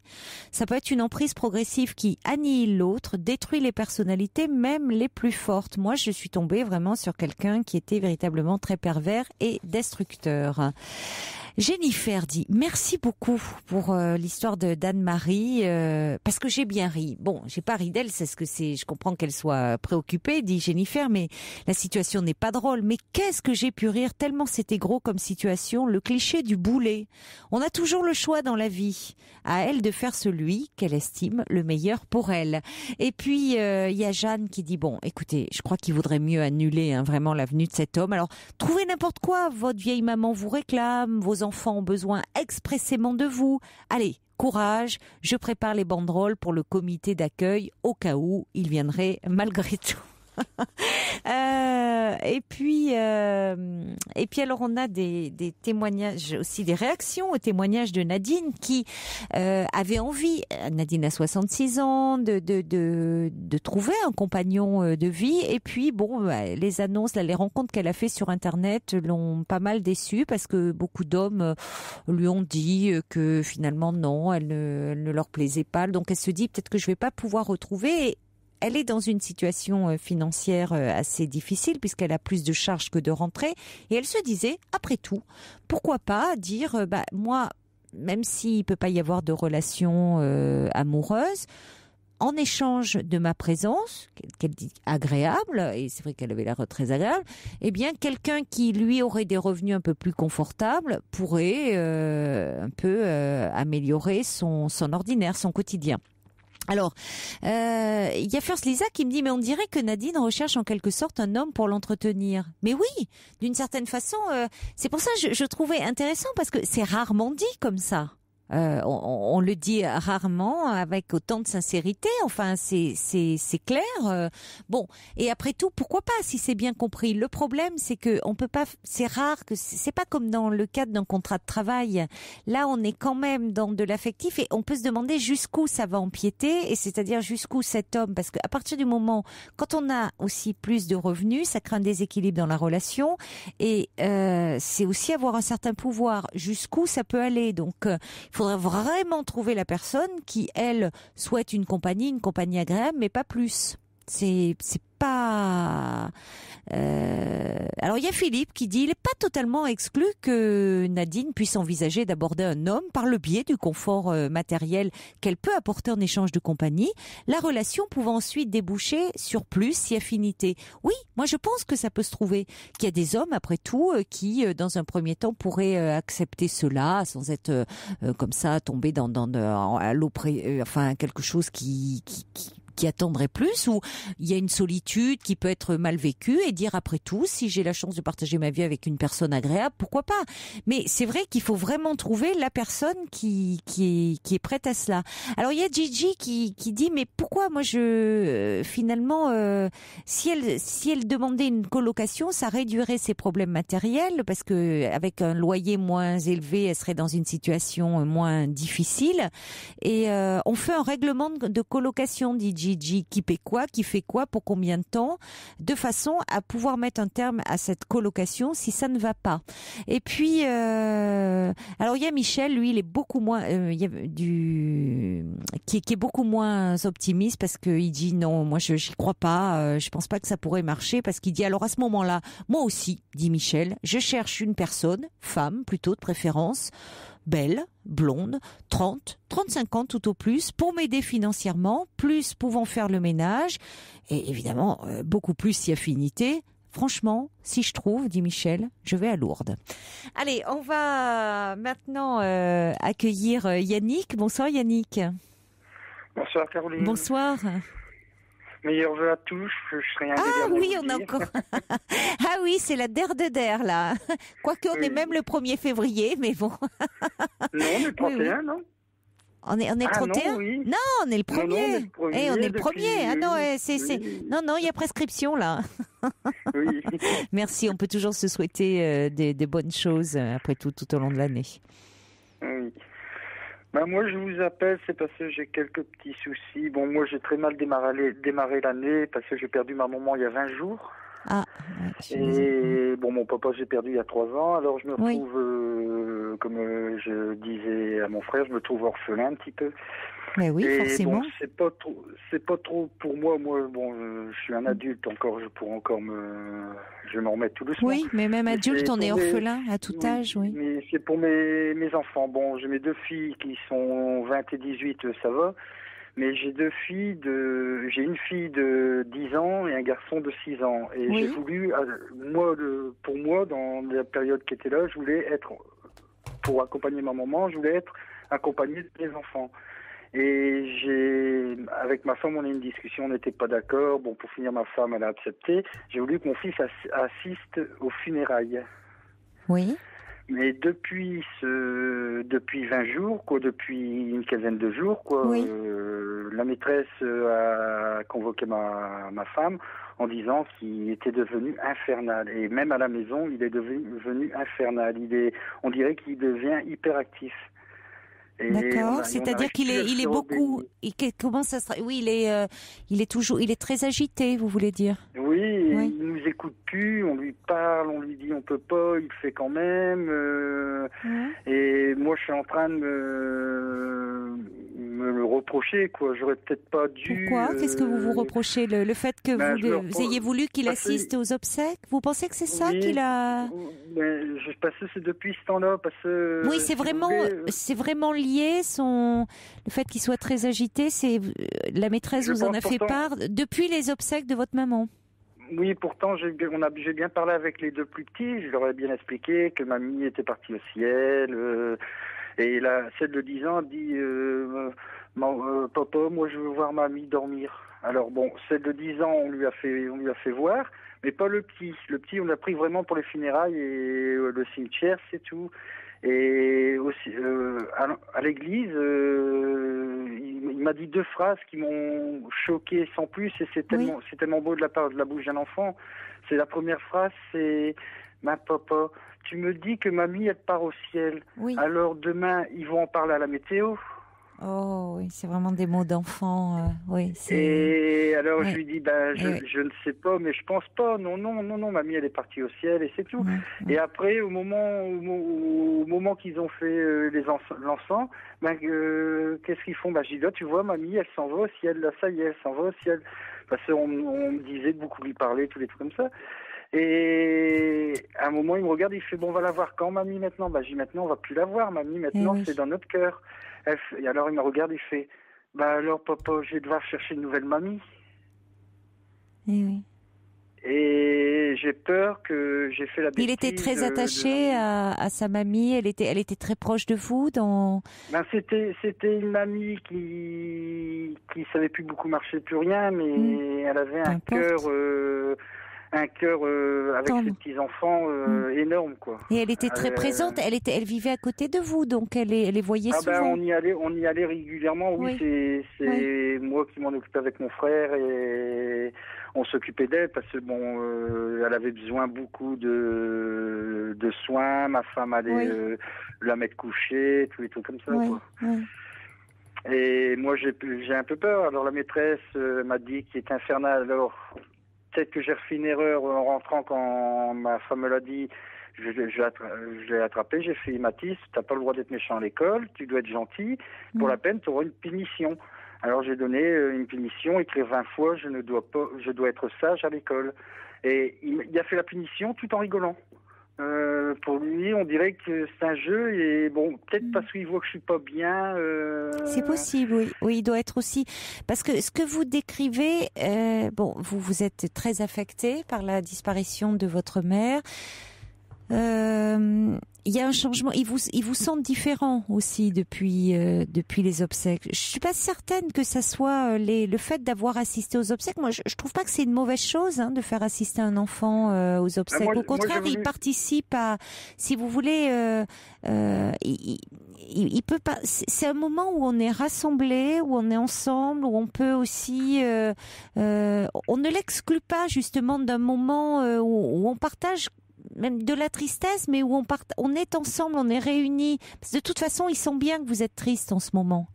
ça peut être une emprise progressive qui annihile l'autre, détruit les personnalités, même les plus fortes. Moi je suis tombée vraiment sur quelqu'un qui était véritablement très pervers et destructeur. Jennifer dit merci beaucoup pour l'histoire d'Anne-Marie parce que j'ai bien ri. Bon, j'ai pas ri d'elle, c'est ce que c'est. Je comprends qu'elle soit préoccupée, dit Jennifer, mais la situation n'est pas drôle. Mais qu'est-ce que j'ai pu rire tellement c'était gros comme situation. Le cliché du boulet. On a toujours le choix dans la vie. À elle de faire celui qu'elle estime le meilleur pour elle. Et puis il y a Jeanne qui dit bon, écoutez, je crois qu'il vaudrait mieux annuler vraiment la venue de cet homme. Alors trouvez n'importe quoi. Votre vieille maman vous réclame, vos enfants ont besoin expressément de vous. Allez, courage, je prépare les banderoles pour le comité d'accueil au cas où il viendrait malgré tout. Et puis alors on a des témoignages aussi, des réactions aux témoignages de Nadine qui avait envie, Nadine a 66 ans, de trouver un compagnon de vie. Et puis bon, les annonces, les rencontres qu'elle a fait sur Internet l'ont pas mal déçue parce que beaucoup d'hommes lui ont dit que finalement non, elle ne leur plaisait pas. Donc elle se dit peut-être que je vais pas pouvoir retrouver. Elle est dans une situation financière assez difficile puisqu'elle a plus de charges que de rentrées. Et elle se disait, après tout, pourquoi pas dire, moi, même s'il peut pas y avoir de relation amoureuse, en échange de ma présence, qu'elle dit agréable, et c'est vrai qu'elle avait l'air très agréable, eh bien, quelqu'un qui, lui, aurait des revenus un peu plus confortables pourrait un peu améliorer son ordinaire, son quotidien. Alors, il y a First Lisa qui me dit, mais on dirait que Nadine recherche en quelque sorte un homme pour l'entretenir. Mais oui, d'une certaine façon, c'est pour ça que je trouvais intéressant parce que c'est rarement dit comme ça. On le dit rarement avec autant de sincérité. Enfin, c'est clair. Bon, et après tout, pourquoi pas si c'est bien compris. Le problème, c'est que on peut pas. C'est rare que c'est pas comme dans le cadre d'un contrat de travail. Là, on est quand même dans de l'affectif et on peut se demander jusqu'où ça va empiéter et c'est-à-dire jusqu'où cet homme, parce qu'à partir du moment quand on a aussi plus de revenus, ça crée un déséquilibre dans la relation et c'est aussi avoir un certain pouvoir. Jusqu'où ça peut aller. Donc il faudrait vraiment trouver la personne qui, elle, souhaite une compagnie agréable, mais pas plus. C'est pas... Alors il y a Philippe qui dit il n'est pas totalement exclu que Nadine puisse envisager d'aborder un homme par le biais du confort matériel qu'elle peut apporter en échange de compagnie, la relation pouvant ensuite déboucher sur plus si affinité. Oui, moi je pense que ça peut se trouver, qu'il y a des hommes après tout qui dans un premier temps pourraient accepter cela sans être comme ça tombés dans à l'eau enfin quelque chose qui attendrait plus, ou il y a une solitude qui peut être mal vécue et dire après tout, si j'ai la chance de partager ma vie avec une personne agréable, pourquoi pas. Mais c'est vrai qu'il faut vraiment trouver la personne qui est prête à cela. Alors il y a Gigi qui dit mais pourquoi moi finalement si elle demandait une colocation, ça réduirait ses problèmes matériels parce que avec un loyer moins élevé, elle serait dans une situation moins difficile et on fait un règlement de colocation, dit Gigi. Qui paie quoi, qui fait quoi, pour combien de temps, de façon à pouvoir mettre un terme à cette colocation si ça ne va pas. Et puis, alors il y a Michel, lui, il est beaucoup moins, qui est beaucoup moins optimiste parce qu'il dit non, moi j'y crois pas, je pense pas que ça pourrait marcher parce qu'il dit alors à ce moment-là, moi aussi, dit Michel, je cherche une personne, femme plutôt de préférence, belle, blonde, 30, 35 ans tout au plus, pour m'aider financièrement, plus pouvant faire le ménage, et évidemment, beaucoup plus si affinité. Franchement, si je trouve, dit Michel, je vais à Lourdes. Allez, on va maintenant accueillir Yannick. Bonsoir Yannick. Bonsoir Caroline. Bonsoir. Meilleurs vœux à tous, je serai un des derniers. Ah oui, on a encore. Ah oui, c'est la der de der là. Quoique on est même le 1er février, mais bon. Non, on est le 31, oui. Non. On est le 31 ? Oui. Non, on est le 1er. On est le 1er. Ah non, non, il y a prescription là. Oui. Merci, on peut toujours se souhaiter des bonnes choses après tout au long de l'année. Oui. Moi, je vous appelle, c'est parce que j'ai quelques petits soucis. Bon, moi, j'ai très mal démarré l'année parce que j'ai perdu ma maman il y a 20 jours. Ah. Et bon, mon papa, j'ai perdu il y a 3 ans. Alors, je me retrouve, comme je disais à mon frère, je me trouve orphelin un petit peu. Mais oui, forcément. Bon, c'est pas trop pour moi. Moi, bon, je suis un adulte encore. Je vais m'en remettre tout doucement. Oui, mais même adulte, on est orphelin à tout âge, oui. Mais c'est pour mes enfants. Bon, j'ai mes 2 filles qui sont 20 et 18, ça va. Mais j'ai 2 filles j'ai une fille de 10 ans et un garçon de 6 ans. Et j'ai voulu, pour moi, dans la période qui était là, je voulais être, pour accompagner ma maman, je voulais être accompagné de mes enfants. Et avec ma femme, on a eu une discussion, on n'était pas d'accord. Bon, pour finir, ma femme, elle a accepté. J'ai voulu que mon fils assiste aux funérailles. Oui. Mais depuis 20 jours, depuis une quinzaine de jours, la maîtresse a convoqué ma femme en disant qu'il était devenu infernal. Et même à la maison, il est devenu infernal. On dirait qu'il devient hyperactif. D'accord, c'est-à-dire qu'il est beaucoup. Comment ça se... Oui, il est très agité, vous voulez dire? Oui, il nous écoute plus. On lui parle, on lui dit on peut pas, il le fait quand même. Et moi, je suis en train de me le reprocher, quoi. J'aurais peut-être pas dû. Pourquoi? Qu'est-ce que vous reprochez? Le fait que vous ayez voulu qu'il assiste aux obsèques? Vous pensez que c'est ça qu'il a? Parce que c'est depuis ce temps-là, parce que. Oui, c'est vraiment lié. Le fait qu'il soit très agité, c'est la maîtresse vous en a fait part depuis les obsèques de votre maman. Oui, pourtant j'ai bien parlé avec les 2 plus petits. Je leur ai bien expliqué que mamie était partie au ciel. Et celle de 10 ans dit papa, moi je veux voir mamie dormir. Alors bon, celle de 10 ans, on lui a fait voir, mais pas le petit. Le petit, on l'a pris vraiment pour les funérailles et le cimetière, c'est tout. Et aussi à l'église, il m'a dit 2 phrases qui m'ont choqué sans plus, et c'est tellement beau de la part de la bouche d'un enfant. C'est la première phrase, c'est ma papa, tu me dis que mamie elle part au ciel. Oui. Alors demain ils vont en parler à la météo. Oh oui, c'est vraiment des mots d'enfant. Et alors je lui dis je ne sais pas, mais je pense pas. Non, mamie elle est partie au ciel et c'est tout. Et après au moment qu'ils ont fait l'encens, qu'est-ce qu'ils font? J'ai dit tu vois mamie elle s'en va au ciel, là ça y est, elle s'en va au ciel. parce qu'on me disait de beaucoup lui parler, tous les trucs comme ça. Et à un moment, il me regarde, il fait, bon, on va la voir quand, mamie, maintenant? Bah, je dis, maintenant, on va plus la voir, mamie, maintenant, c'est dans notre cœur. Et alors, il me regarde, il fait, bah, alors, papa, je vais devoir chercher une nouvelle mamie. Et oui. Et j'ai peur que j'ai fait la bêtise. Il était très attaché à sa mamie, elle était très proche de vous dans... Ben, c'était une mamie qui savait plus beaucoup marcher, plus rien, mais elle avait un cœur avec ses petits-enfants énorme, quoi. Et elle était très présente, elle vivait à côté de vous, donc elle les voyait souvent. Ben, on y allait régulièrement, oui. C'est moi qui m'en occupais avec mon frère et on s'occupait d'elle parce que elle avait besoin beaucoup de soins, ma femme allait la mettre couchée, tous les trucs comme ça, quoi. Oui. Et moi j'ai un peu peur, alors la maîtresse m'a dit qu'il était infernal, alors peut-être que j'ai refait une erreur en rentrant quand ma femme me l'a dit. Je l'ai attrapé, j'ai fait Mathis, t'as pas le droit d'être méchant à l'école, tu dois être gentil, pour la peine tu auras une punition. Alors j'ai donné une punition, écrire 20 fois, je dois être sage à l'école. Et il a fait la punition tout en rigolant. Pour lui, on dirait que c'est un jeu et bon, peut-être parce qu'il voit que je suis pas bien. C'est possible, oui. Oui, il doit être aussi parce que ce que vous décrivez, vous êtes très affecté par la disparition de votre mère. Il y a un changement. Ils vous sentent différent aussi depuis les obsèques. Je suis pas certaine que ça soit le fait d'avoir assisté aux obsèques. Moi, je trouve pas que c'est une mauvaise chose de faire assister un enfant aux obsèques. Au contraire, il participe à, si vous voulez, il peut pas. C'est un moment où on est rassemblés, où on est ensemble, où on peut aussi. On ne l'exclut pas justement d'un moment où on partage même de la tristesse, mais où on est ensemble, on est réunis. Parce que de toute façon, ils sentent bien que vous êtes triste en ce moment.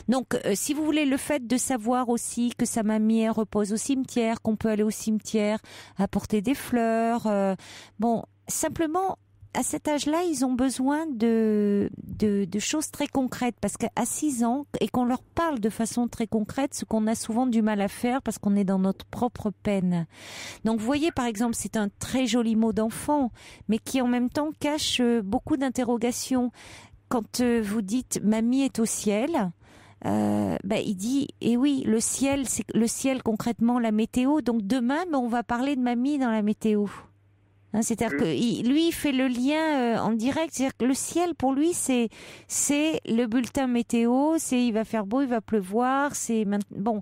Donc, si vous voulez, le fait de savoir aussi que sa mamie repose au cimetière, qu'on peut aller au cimetière, apporter des fleurs, simplement, à cet âge-là, ils ont besoin de choses très concrètes parce qu'à 6 ans, et qu'on leur parle de façon très concrète, ce qu'on a souvent du mal à faire parce qu'on est dans notre propre peine. Donc, vous voyez, par exemple, c'est un très joli mot d'enfant, mais qui en même temps cache beaucoup d'interrogations. Quand vous dites « mamie est au ciel », il dit oui, le ciel, c'est le ciel concrètement, la météo. Donc demain, on va parler de mamie dans la météo. C'est-à-dire que lui, il fait le lien en direct. C'est-à-dire que le ciel, pour lui, c'est le bulletin météo. C'est il va faire beau, il va pleuvoir. Bon,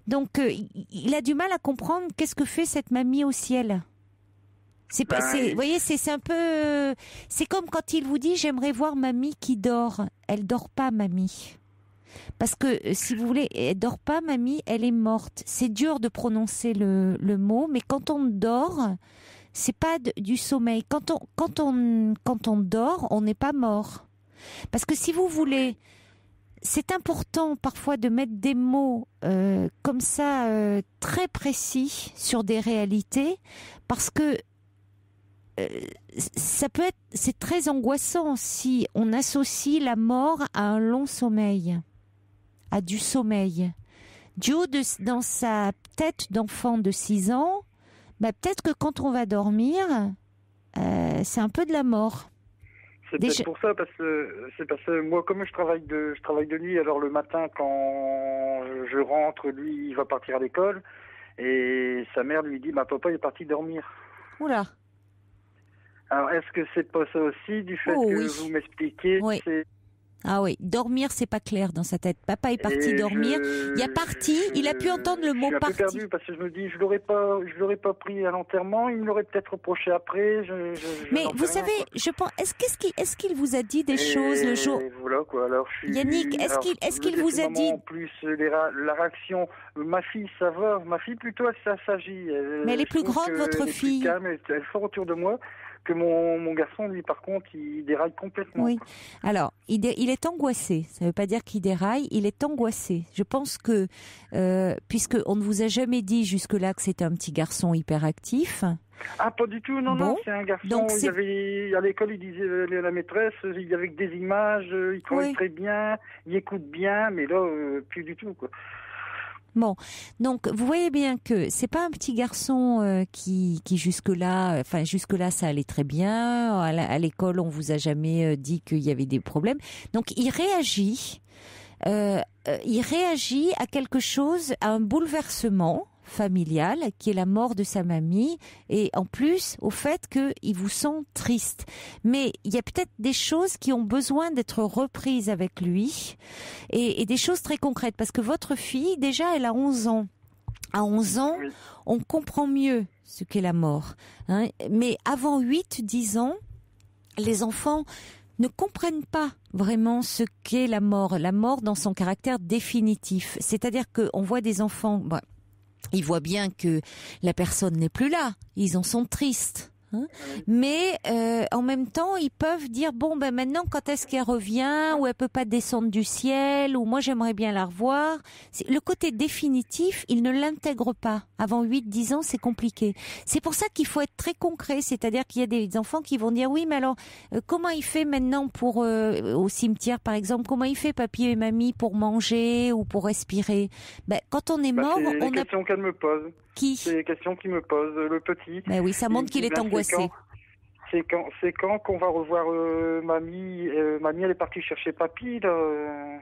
donc il a du mal à comprendre qu'est-ce que fait cette mamie au ciel. Vous voyez, c'est un peu. C'est comme quand il vous dit j'aimerais voir mamie qui dort. Elle dort pas, mamie. Parce que, si vous voulez, elle dort pas, mamie, elle est morte. C'est dur de prononcer le mot, mais quand on dort, c'est pas du sommeil. Quand on dort, on n'est pas mort. Parce que si vous voulez, c'est important parfois de mettre des mots comme ça, très précis sur des réalités, parce que c'est très angoissant si on associe la mort à un long sommeil, à du sommeil. Joe, dans sa tête d'enfant de 6 ans, peut-être que quand on va dormir, c'est un peu de la mort. C'est peut-être pour ça, parce que moi, comme je travaille de nuit, alors le matin, quand je rentre, lui, il va partir à l'école, et sa mère lui dit, papa est parti dormir. Oula. Alors, est-ce que c'est pas ça aussi, du fait que vous m'expliquez? Oui. Ah oui, dormir, c'est pas clair dans sa tête. Papa est parti dormir. Il a parti, il a pu entendre le mot parti. Je suis un peu perdu parce que je me dis, je l'aurais pas pris à l'enterrement, il me l'aurait peut-être reproché après. Mais vous savez, je pense, est-ce qu'il vous a dit des choses le jour? Voilà quoi. Alors, Yannick, est-ce qu'il vous a dit? En plus, la réaction, ma fille, ça va. Ma fille plutôt, ça s'agit. Mais elle est plus grande, votre fille. Elle est fort autour de moi. Que mon garçon, lui, par contre, il déraille complètement. Oui. Alors, il est angoissé. Ça ne veut pas dire qu'il déraille. Il est angoissé. Je pense que, puisqu'on ne vous a jamais dit jusque-là que c'était un petit garçon hyperactif. Ah, pas du tout. Non, c'est un garçon. Donc, à l'école, il disait, la maîtresse, il y avait des images, il travaille très bien, il écoute bien, mais là, plus du tout, quoi. Bon, donc vous voyez bien que c'est pas un petit garçon qui jusque-là, ça allait très bien. À l'école, on vous a jamais dit qu'il y avait des problèmes. Donc il réagit à quelque chose, à un bouleversement familial qui est la mort de sa mamie, et en plus au fait qu'il vous sent triste. Mais il y a peut-être des choses qui ont besoin d'être reprises avec lui, et des choses très concrètes, parce que votre fille, déjà, elle a 11 ans. À 11 ans, oui, on comprend mieux ce qu'est la mort. Hein. Mais avant 8-10 ans, les enfants ne comprennent pas vraiment ce qu'est la mort dans son caractère définitif. C'est-à-dire qu'on voit des enfants... Ils voient bien que la personne n'est plus là. Ils en sont tristes. Hein, mais en même temps, ils peuvent dire maintenant, quand est-ce qu'elle revient, ou elle peut pas descendre du ciel, ou moi j'aimerais bien la revoir. Le côté définitif, ils ne l'intègrent pas. Avant 8-10 ans, c'est compliqué. C'est pour ça qu'il faut être très concret, c'est-à-dire qu'il y a des enfants qui vont dire oui, mais alors comment il fait maintenant pour au cimetière par exemple, comment il fait papy et mamie pour manger ou pour respirer? Quand on est mort, c'est on a question qu'elle me pose. C'est les questions qu'il me pose, le petit. Ben oui, ça montre qu'il est angoissé. C'est quand qu'on va revoir mamie. Mamie, elle est partie chercher papy. Là.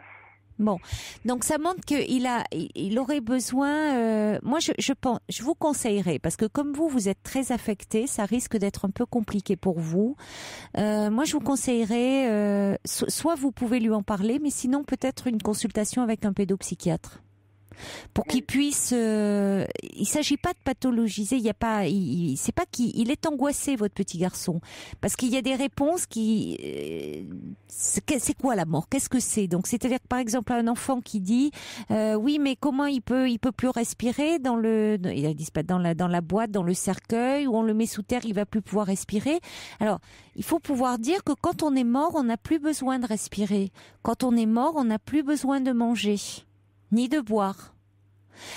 Bon, donc ça montre il aurait besoin. Moi, je vous conseillerais, parce que comme vous êtes très affecté, ça risque d'être un peu compliqué pour vous. Moi, je vous conseillerais, soit vous pouvez lui en parler, mais sinon peut-être une consultation avec un pédopsychiatre. Pour qu'il puisse, il s'agit pas de pathologiser, c'est pas qu'il est angoissé, votre petit garçon, parce qu'il y a des réponses c'est quoi la mort, qu'est-ce que c'est? Donc c'est-à-dire que par exemple un enfant qui dit oui, mais comment il peut plus respirer dans la boîte, dans le cercueil, où on le met sous terre, il va plus pouvoir respirer. Alors il faut pouvoir dire que quand on est mort, on n'a plus besoin de respirer. Quand on est mort, on n'a plus besoin de manger ni de boire.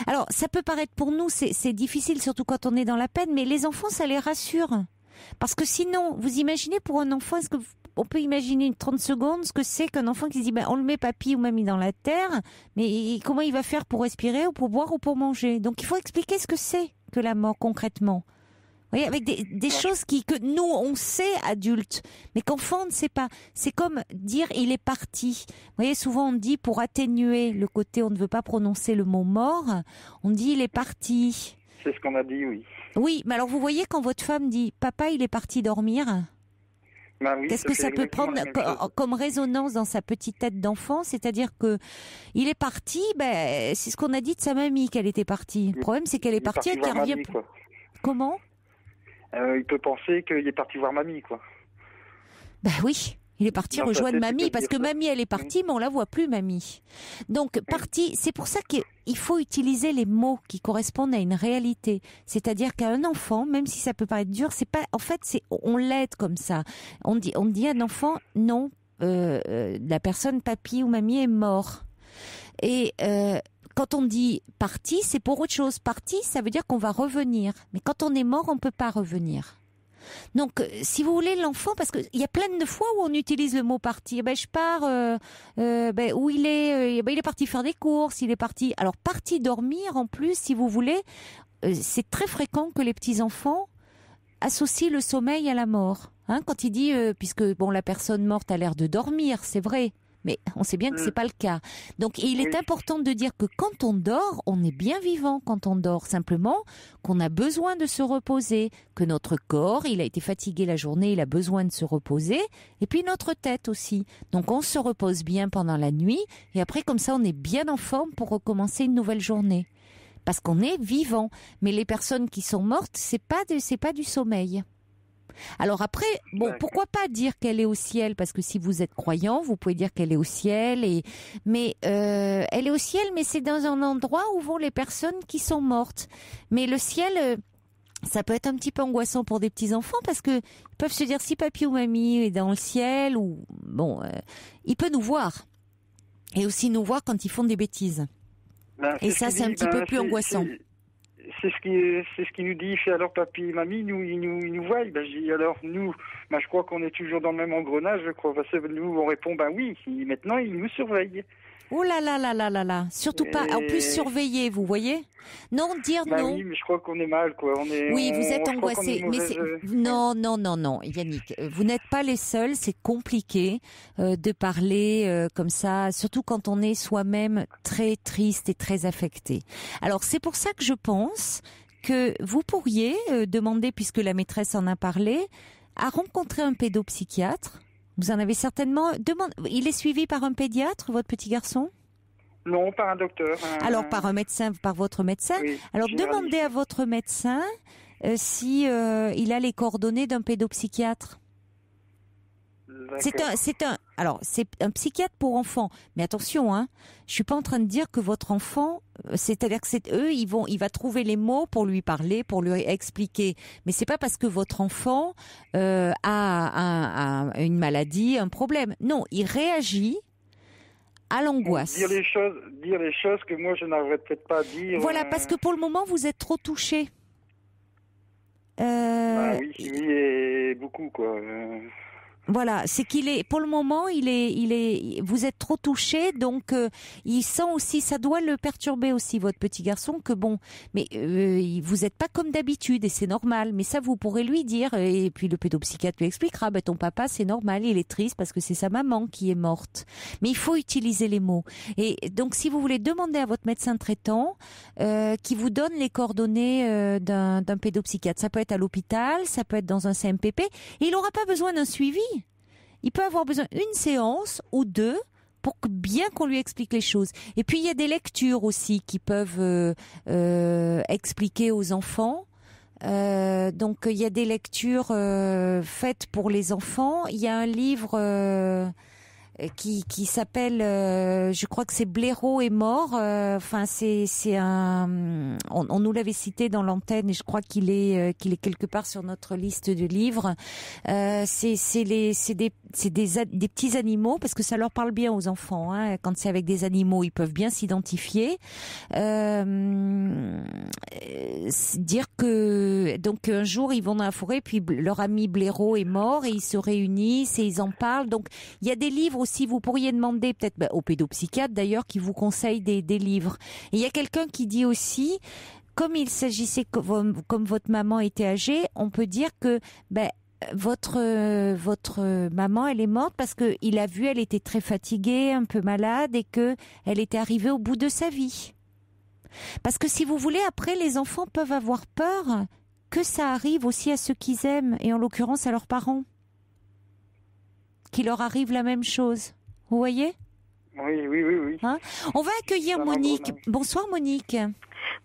Alors, ça peut paraître pour nous, c'est difficile, surtout quand on est dans la peine, mais les enfants, ça les rassure. Parce que sinon, vous imaginez pour un enfant, on peut imaginer une 30 secondes ce que c'est qu'un enfant qui se dit on le met papy ou mamie dans la terre, mais comment il va faire pour respirer ou pour boire ou pour manger? Donc il faut expliquer ce que c'est que la mort concrètement. Vous voyez, avec des choses que nous, on sait adultes, mais qu'enfant, on ne sait pas. C'est comme dire « il est parti ». Vous voyez, souvent on dit, pour atténuer le côté, on ne veut pas prononcer le mot « mort », on dit « il est parti ». C'est ce qu'on a dit, oui. Oui, mais alors vous voyez, quand votre femme dit « papa, il est parti dormir », oui, qu'est-ce que ça peut prendre comme résonance dans sa petite tête d'enfant? C'est-à-dire que il est parti, c'est ce qu'on a dit de sa mamie, qu'elle était partie. Le problème, c'est qu'elle est partie et qu'elle revient... Comment? Il peut penser qu'il est parti voir mamie, quoi. Oui, il est parti rejoindre mamie, parce que mamie, elle est partie, mais on la voit plus, mamie. Donc, parti, c'est pour ça qu'il faut utiliser les mots qui correspondent à une réalité. C'est-à-dire qu'à un enfant, même si ça peut paraître dur, c'est pas, en fait, on l'aide comme ça. On dit à un enfant, non, la personne, papy ou mamie est mort. Et, quand on dit parti, c'est pour autre chose. Parti, ça veut dire qu'on va revenir. Mais quand on est mort, on ne peut pas revenir. Donc, si vous voulez, l'enfant, parce qu'il y a plein de fois où on utilise le mot partir. Je pars, où il est, il est parti faire des courses, il est parti. Alors, parti dormir, en plus, si vous voulez, c'est très fréquent que les petits-enfants associent le sommeil à la mort. Hein, quand il dit, puisque la personne morte a l'air de dormir, c'est vrai. Mais on sait bien que c'est pas le cas. Donc, il est important de dire que quand on dort, on est bien vivant quand on dort. Simplement qu'on a besoin de se reposer, que notre corps, il a été fatigué la journée, il a besoin de se reposer, et puis notre tête aussi. Donc, on se repose bien pendant la nuit, et après, comme ça, on est bien en forme pour recommencer une nouvelle journée. Parce qu'on est vivant. Mais les personnes qui sont mortes, c'est pas du sommeil. Alors après, pourquoi pas dire qu'elle est au ciel? Parce que si vous êtes croyant, vous pouvez dire qu'elle est au ciel. Mais elle est au ciel, mais c'est dans un endroit où vont les personnes qui sont mortes. Mais le ciel, ça peut être un petit peu angoissant pour des petits enfants parce que ils peuvent se dire si papy ou mamie est dans le ciel ou il peut nous voir et aussi nous voir quand ils font des bêtises. Et ça, c'est un petit peu plus angoissant. C'est ce qu'il nous dit. Il fait alors papy et mamie, ils nous voient. Je dis alors nous, je crois qu'on est toujours dans le même engrenage. Je crois parce que nous on répond oui. Maintenant ils nous surveillent. Oh là là là là là là. Surtout pas. En plus, surveiller, vous voyez? Non, dire non. Oui, mais je crois qu'on est mal, quoi. Oui, vous êtes angoissé. Mais non, Yannick. Vous n'êtes pas les seuls. C'est compliqué de parler comme ça, surtout quand on est soi-même très triste et très affecté. Alors, c'est pour ça que je pense que vous pourriez demander, puisque la maîtresse en a parlé, à rencontrer un pédopsychiatre. Vous en avez certainement... Il est suivi par un pédiatre, votre petit garçon? Non, par un docteur. Alors, par un médecin, par votre médecin. Oui, alors, demandez à votre médecin si il a les coordonnées d'un pédopsychiatre. C'est un psychiatre pour enfants. Mais attention, je suis pas en train de dire que votre enfant, c'est-à-dire que il va trouver les mots pour lui parler, pour lui expliquer. Mais c'est pas parce que votre enfant a une maladie, un problème. Non, il réagit à l'angoisse. Dire les choses que moi je n'arriverais peut-être pas à dire. Voilà, parce que pour le moment vous êtes trop touché. Oui, et beaucoup quoi. Voilà, c'est qu'il est, pour le moment, vous êtes trop touché, donc il sent aussi, ça doit le perturber aussi, votre petit garçon, que bon, mais vous n'êtes pas comme d'habitude et c'est normal, mais ça vous pourrez lui dire, et puis le pédopsychiatre lui expliquera, ton papa c'est normal, il est triste parce que c'est sa maman qui est morte, mais il faut utiliser les mots. Et donc si vous voulez demander à votre médecin traitant qui vous donne les coordonnées d'un pédopsychiatre, ça peut être à l'hôpital, ça peut être dans un CMPP, et il n'aura pas besoin d'un suivi. Il peut avoir besoin d'une séance ou deux pour bien qu'on lui explique les choses. Et puis il y a des lectures aussi qui peuvent expliquer aux enfants. Donc il y a des lectures faites pour les enfants. Il y a un livre qui s'appelle, je crois que c'est Blaireau est mort. Enfin c'est un, on nous l'avait cité dans l'antenne et je crois qu'il est quelque part sur notre liste de livres. C'est des petits animaux parce que ça leur parle bien aux enfants. Quand c'est avec des animaux, ils peuvent bien s'identifier. Dire que donc un jour ils vont dans la forêt, puis leur ami Blaireau est mort et ils se réunissent et ils en parlent. Donc il y a des livres aussi, vous pourriez demander peut-être au pédopsychiatre d'ailleurs qui vous conseille des livres. Et il y a quelqu'un qui dit aussi, comme il s'agissait comme votre maman était âgée, on peut dire que votre maman elle est morte parce que il a vu, elle était très fatiguée, un peu malade et que elle était arrivée au bout de sa vie. Parce que si vous voulez, après les enfants peuvent avoir peur que ça arrive aussi à ceux qu'ils aiment et en l'occurrence à leurs parents. Qu'il leur arrive la même chose. Vous voyez ? Oui. On va accueillir Monique. Bonsoir Monique.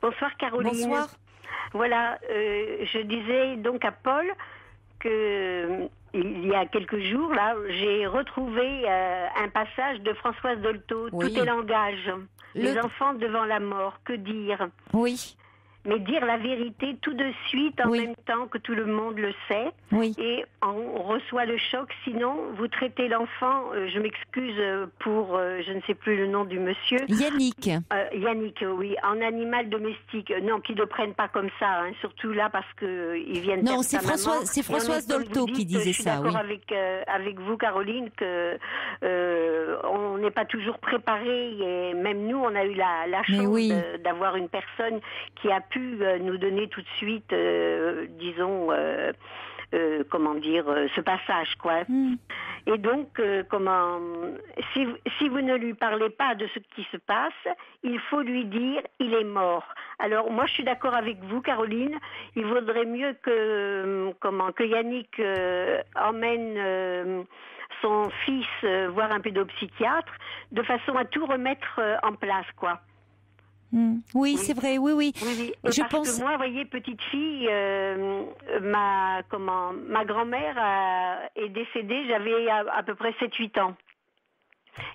Bonsoir Caroline. Bonsoir. Voilà, je disais donc à Paul que il y a quelques jours, là, j'ai retrouvé un passage de Françoise Dolto, oui. Tout est langage. Les enfants devant la mort, que dire ? Oui. Mais dire la vérité tout de suite en même temps que tout le monde le sait. Oui. Et on reçoit le choc. Sinon, vous traitez l'enfant, je m'excuse pour, je ne sais plus le nom du monsieur. Yannick. Yannick, oui, en animal domestique. Non, qu'ils ne le prennent pas comme ça, surtout là parce qu'ils viennent. Non, c'est Françoise Dolto qui disait ça. Je suis d'accord avec vous, Caroline, que on n'est pas toujours préparé. Et même nous, on a eu la chance d'avoir une personne qui a pu nous donner tout de suite, disons, ce passage, quoi. Et donc, si vous ne lui parlez pas de ce qui se passe, il faut lui dire, il est mort. Alors, moi, je suis d'accord avec vous, Caroline. Il vaudrait mieux que Yannick emmène son fils voir un pédopsychiatre, de façon à tout remettre en place, quoi. Oui, c'est vrai, oui. Parce que moi, vous voyez, petite fille, ma grand-mère est décédée, j'avais à peu près 7-8 ans.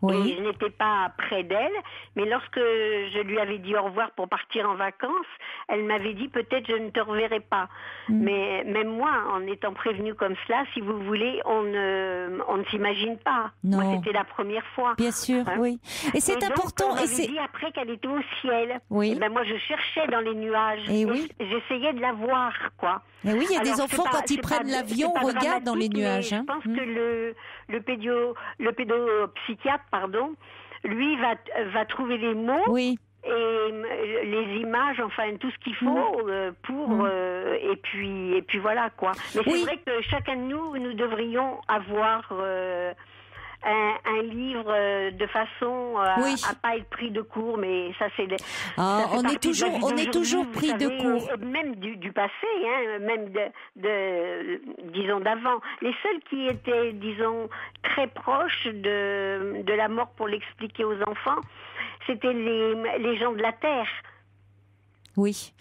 Oui. Et je n'étais pas près d'elle, mais lorsque je lui avais dit au revoir pour partir en vacances, elle m'avait dit peut-être je ne te reverrai pas. Mais même moi, en étant prévenue comme cela, si vous voulez, on ne s'imagine pas. Non. Moi, c'était la première fois. Bien sûr, oui. Et c'est important. Donc, on m'avait dit après qu'elle était au ciel. Oui. Et moi, je cherchais dans les nuages. Et oui. J'essayais de la voir, quoi. Et oui, il y a des enfants quand ils prennent l'avion, regardent dans les nuages. Je pense que le pédopsychiatre, lui va trouver les mots. Oui. Et les images, enfin tout ce qu'il faut pour et puis voilà quoi. Mais c'est vrai que chacun de nous devrions avoir un livre de façon à pas être pris de court, mais ça c'est. On est toujours pris de court. Même du passé, hein, même disons d'avant. Les seuls qui étaient, disons, très proches de la mort pour l'expliquer aux enfants, c'était les gens de la terre. Oui.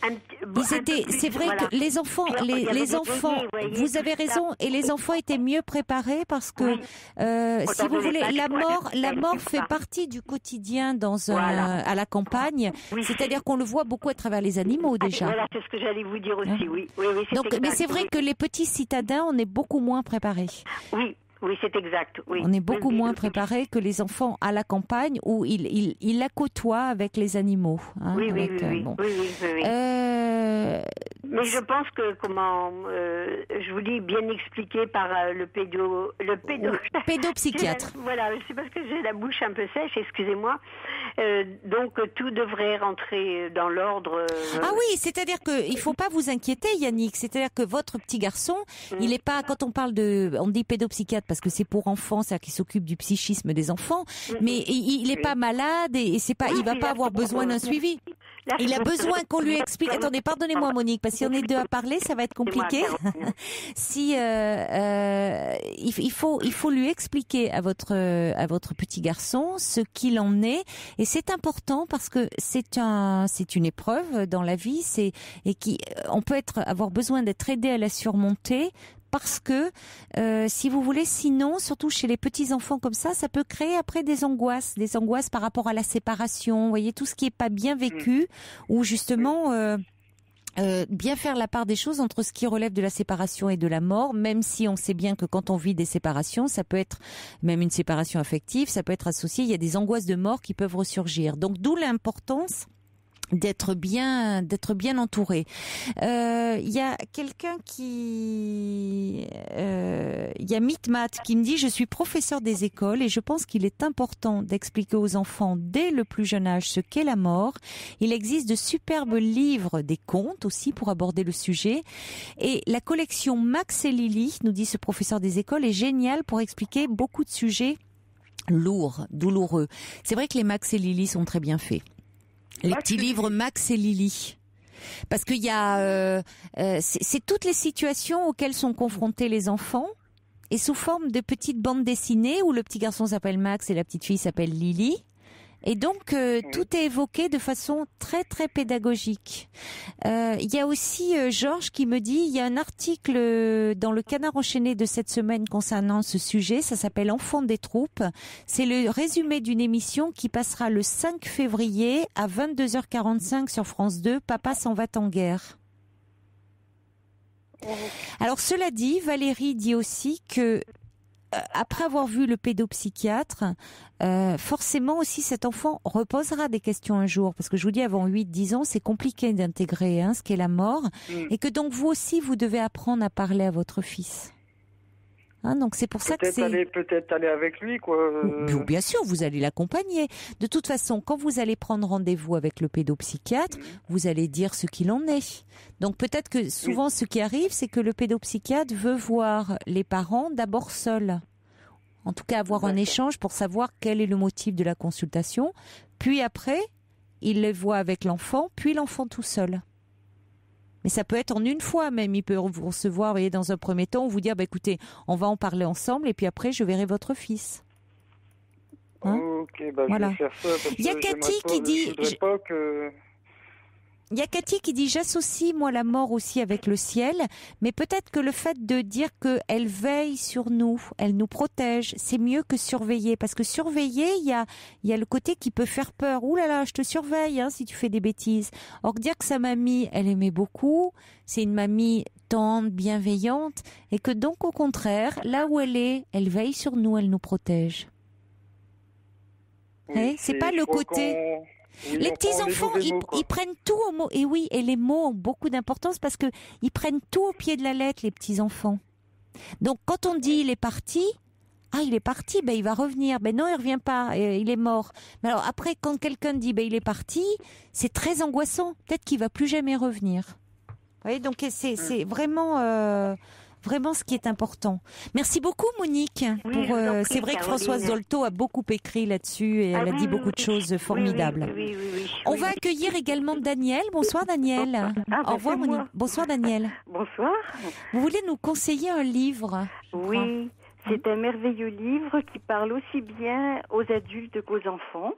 C'est vrai que les enfants, vous avez raison, et les enfants étaient mieux préparés parce que, si vous voulez, la mort fait partie du quotidien à la campagne. Oui. C'est-à-dire qu'on le voit beaucoup à travers les animaux déjà. Voilà, c'est ce que j'allais vous dire aussi. Oui. Donc, mais c'est vrai que les petits citadins, on est beaucoup moins préparés. Oui, c'est exact. Oui. On est beaucoup moins préparés que les enfants à la campagne où ils la côtoient avec les animaux. Hein, oui. Mais je pense que je vous dis bien expliqué par le pédopsychiatre. Voilà, c'est parce que j'ai la bouche un peu sèche, excusez-moi. Donc tout devrait rentrer dans l'ordre. Ah oui, c'est-à-dire que il faut pas vous inquiéter, Yannick. C'est-à-dire que votre petit garçon, il est pas, quand on dit pédopsychiatre parce que c'est pour enfants, c'est-à-dire qu'il s'occupe du psychisme des enfants, mais il est pas malade et c'est pas, il va pas avoir besoin d'un suivi. Il a besoin qu'on lui explique. Attendez, pardonnez-moi, Monique, parce que si on est deux à parler, ça va être compliqué. Il faut lui expliquer à votre petit garçon ce qu'il en est, et c'est important parce que c'est une épreuve dans la vie, on peut avoir besoin d'être aidé à la surmonter. Parce que, si vous voulez, sinon, surtout chez les petits-enfants comme ça peut créer après des angoisses par rapport à la séparation, vous voyez, tout ce qui est pas bien vécu, ou justement, bien faire la part des choses entre ce qui relève de la séparation et de la mort, même si on sait bien que quand on vit des séparations, ça peut être même une séparation affective, ça peut être associé, il y a des angoisses de mort qui peuvent ressurgir. Donc, d'où l'importance d'être bien entouré. Il y a quelqu'un il y a Mitmat qui me dit: je suis professeur des écoles et je pense qu'il est important d'expliquer aux enfants dès le plus jeune âge ce qu'est la mort. Il existe de superbes livres, des contes aussi pour aborder le sujet, et la collection Max et Lily, nous dit ce professeur des écoles, est géniale pour expliquer beaucoup de sujets lourds, douloureux. C'est vrai que les Max et Lily sont très bien faits. Les petits livres Max et Lily. Parce qu'il y a, c'est toutes les situations auxquelles sont confrontés les enfants, et sous forme de petites bandes dessinées où le petit garçon s'appelle Max et la petite fille s'appelle Lily. Et donc, tout est évoqué de façon très, très pédagogique. Il y a aussi Georges qui me dit, il y a un article dans le Canard enchaîné de cette semaine concernant ce sujet, ça s'appelle Enfants des troupes. C'est le résumé d'une émission qui passera le 5 février à 22h45 sur France 2, Papa s'en va en guerre. Alors, cela dit, Valérie dit aussi que après avoir vu le pédopsychiatre, forcément aussi cet enfant reposera des questions un jour, parce que je vous dis, avant 8-10 ans, c'est compliqué d'intégrer ce qu'est la mort, et que donc vous aussi, vous devez apprendre à parler à votre fils. Donc c'est pour ça que c'est... Peut-être aller avec lui, quoi. Bien sûr, vous allez l'accompagner. De toute façon, quand vous allez prendre rendez-vous avec le pédopsychiatre, vous allez dire ce qu'il en est. Donc peut-être que souvent ce qui arrive, c'est que le pédopsychiatre veut voir les parents d'abord seuls. En tout cas, avoir un échange pour savoir quel est le motif de la consultation. Puis après, il les voit avec l'enfant, puis l'enfant tout seul. Mais ça peut être en une fois même. Il peut vous recevoir, vous voyez, dans un premier temps, vous dire, écoutez, on va en parler ensemble et puis après, je verrai votre fils. Ok, voilà. Je vais faire ça. Il y a Cathy qui dit... Il y a Cathy qui dit, j'associe moi la mort aussi avec le ciel, mais peut-être que le fait de dire qu'elle veille sur nous, elle nous protège, c'est mieux que surveiller, parce que surveiller, il y a le côté qui peut faire peur. Ouh là là, je te surveille si tu fais des bêtises. Or dire que sa mamie, elle aimait beaucoup, c'est une mamie tendre, bienveillante, et que donc au contraire, là où elle est, elle veille sur nous, elle nous protège. C'est pas le côté... Les petits-enfants, ils prennent tout au mot. Et oui, et les mots ont beaucoup d'importance parce que ils prennent tout au pied de la lettre, les petits-enfants. Donc, quand on dit il est parti, Ah, il est parti, il va revenir. Non, il revient pas, il est mort. Mais alors après, quand quelqu'un dit il est parti, c'est très angoissant. Peut-être qu'il va plus jamais revenir. Vous voyez, donc c'est vraiment vraiment ce qui est important. Merci beaucoup, Monique. C'est vrai que Françoise Dolto a beaucoup écrit là-dessus et elle a dit beaucoup de choses formidables. Oui. On va accueillir également Daniel. Bonsoir, Daniel. Au revoir, Monique. Bonsoir, Daniel. Bonsoir. Vous voulez nous conseiller un livre? Oui. C'est un merveilleux livre qui parle aussi bien aux adultes qu'aux enfants.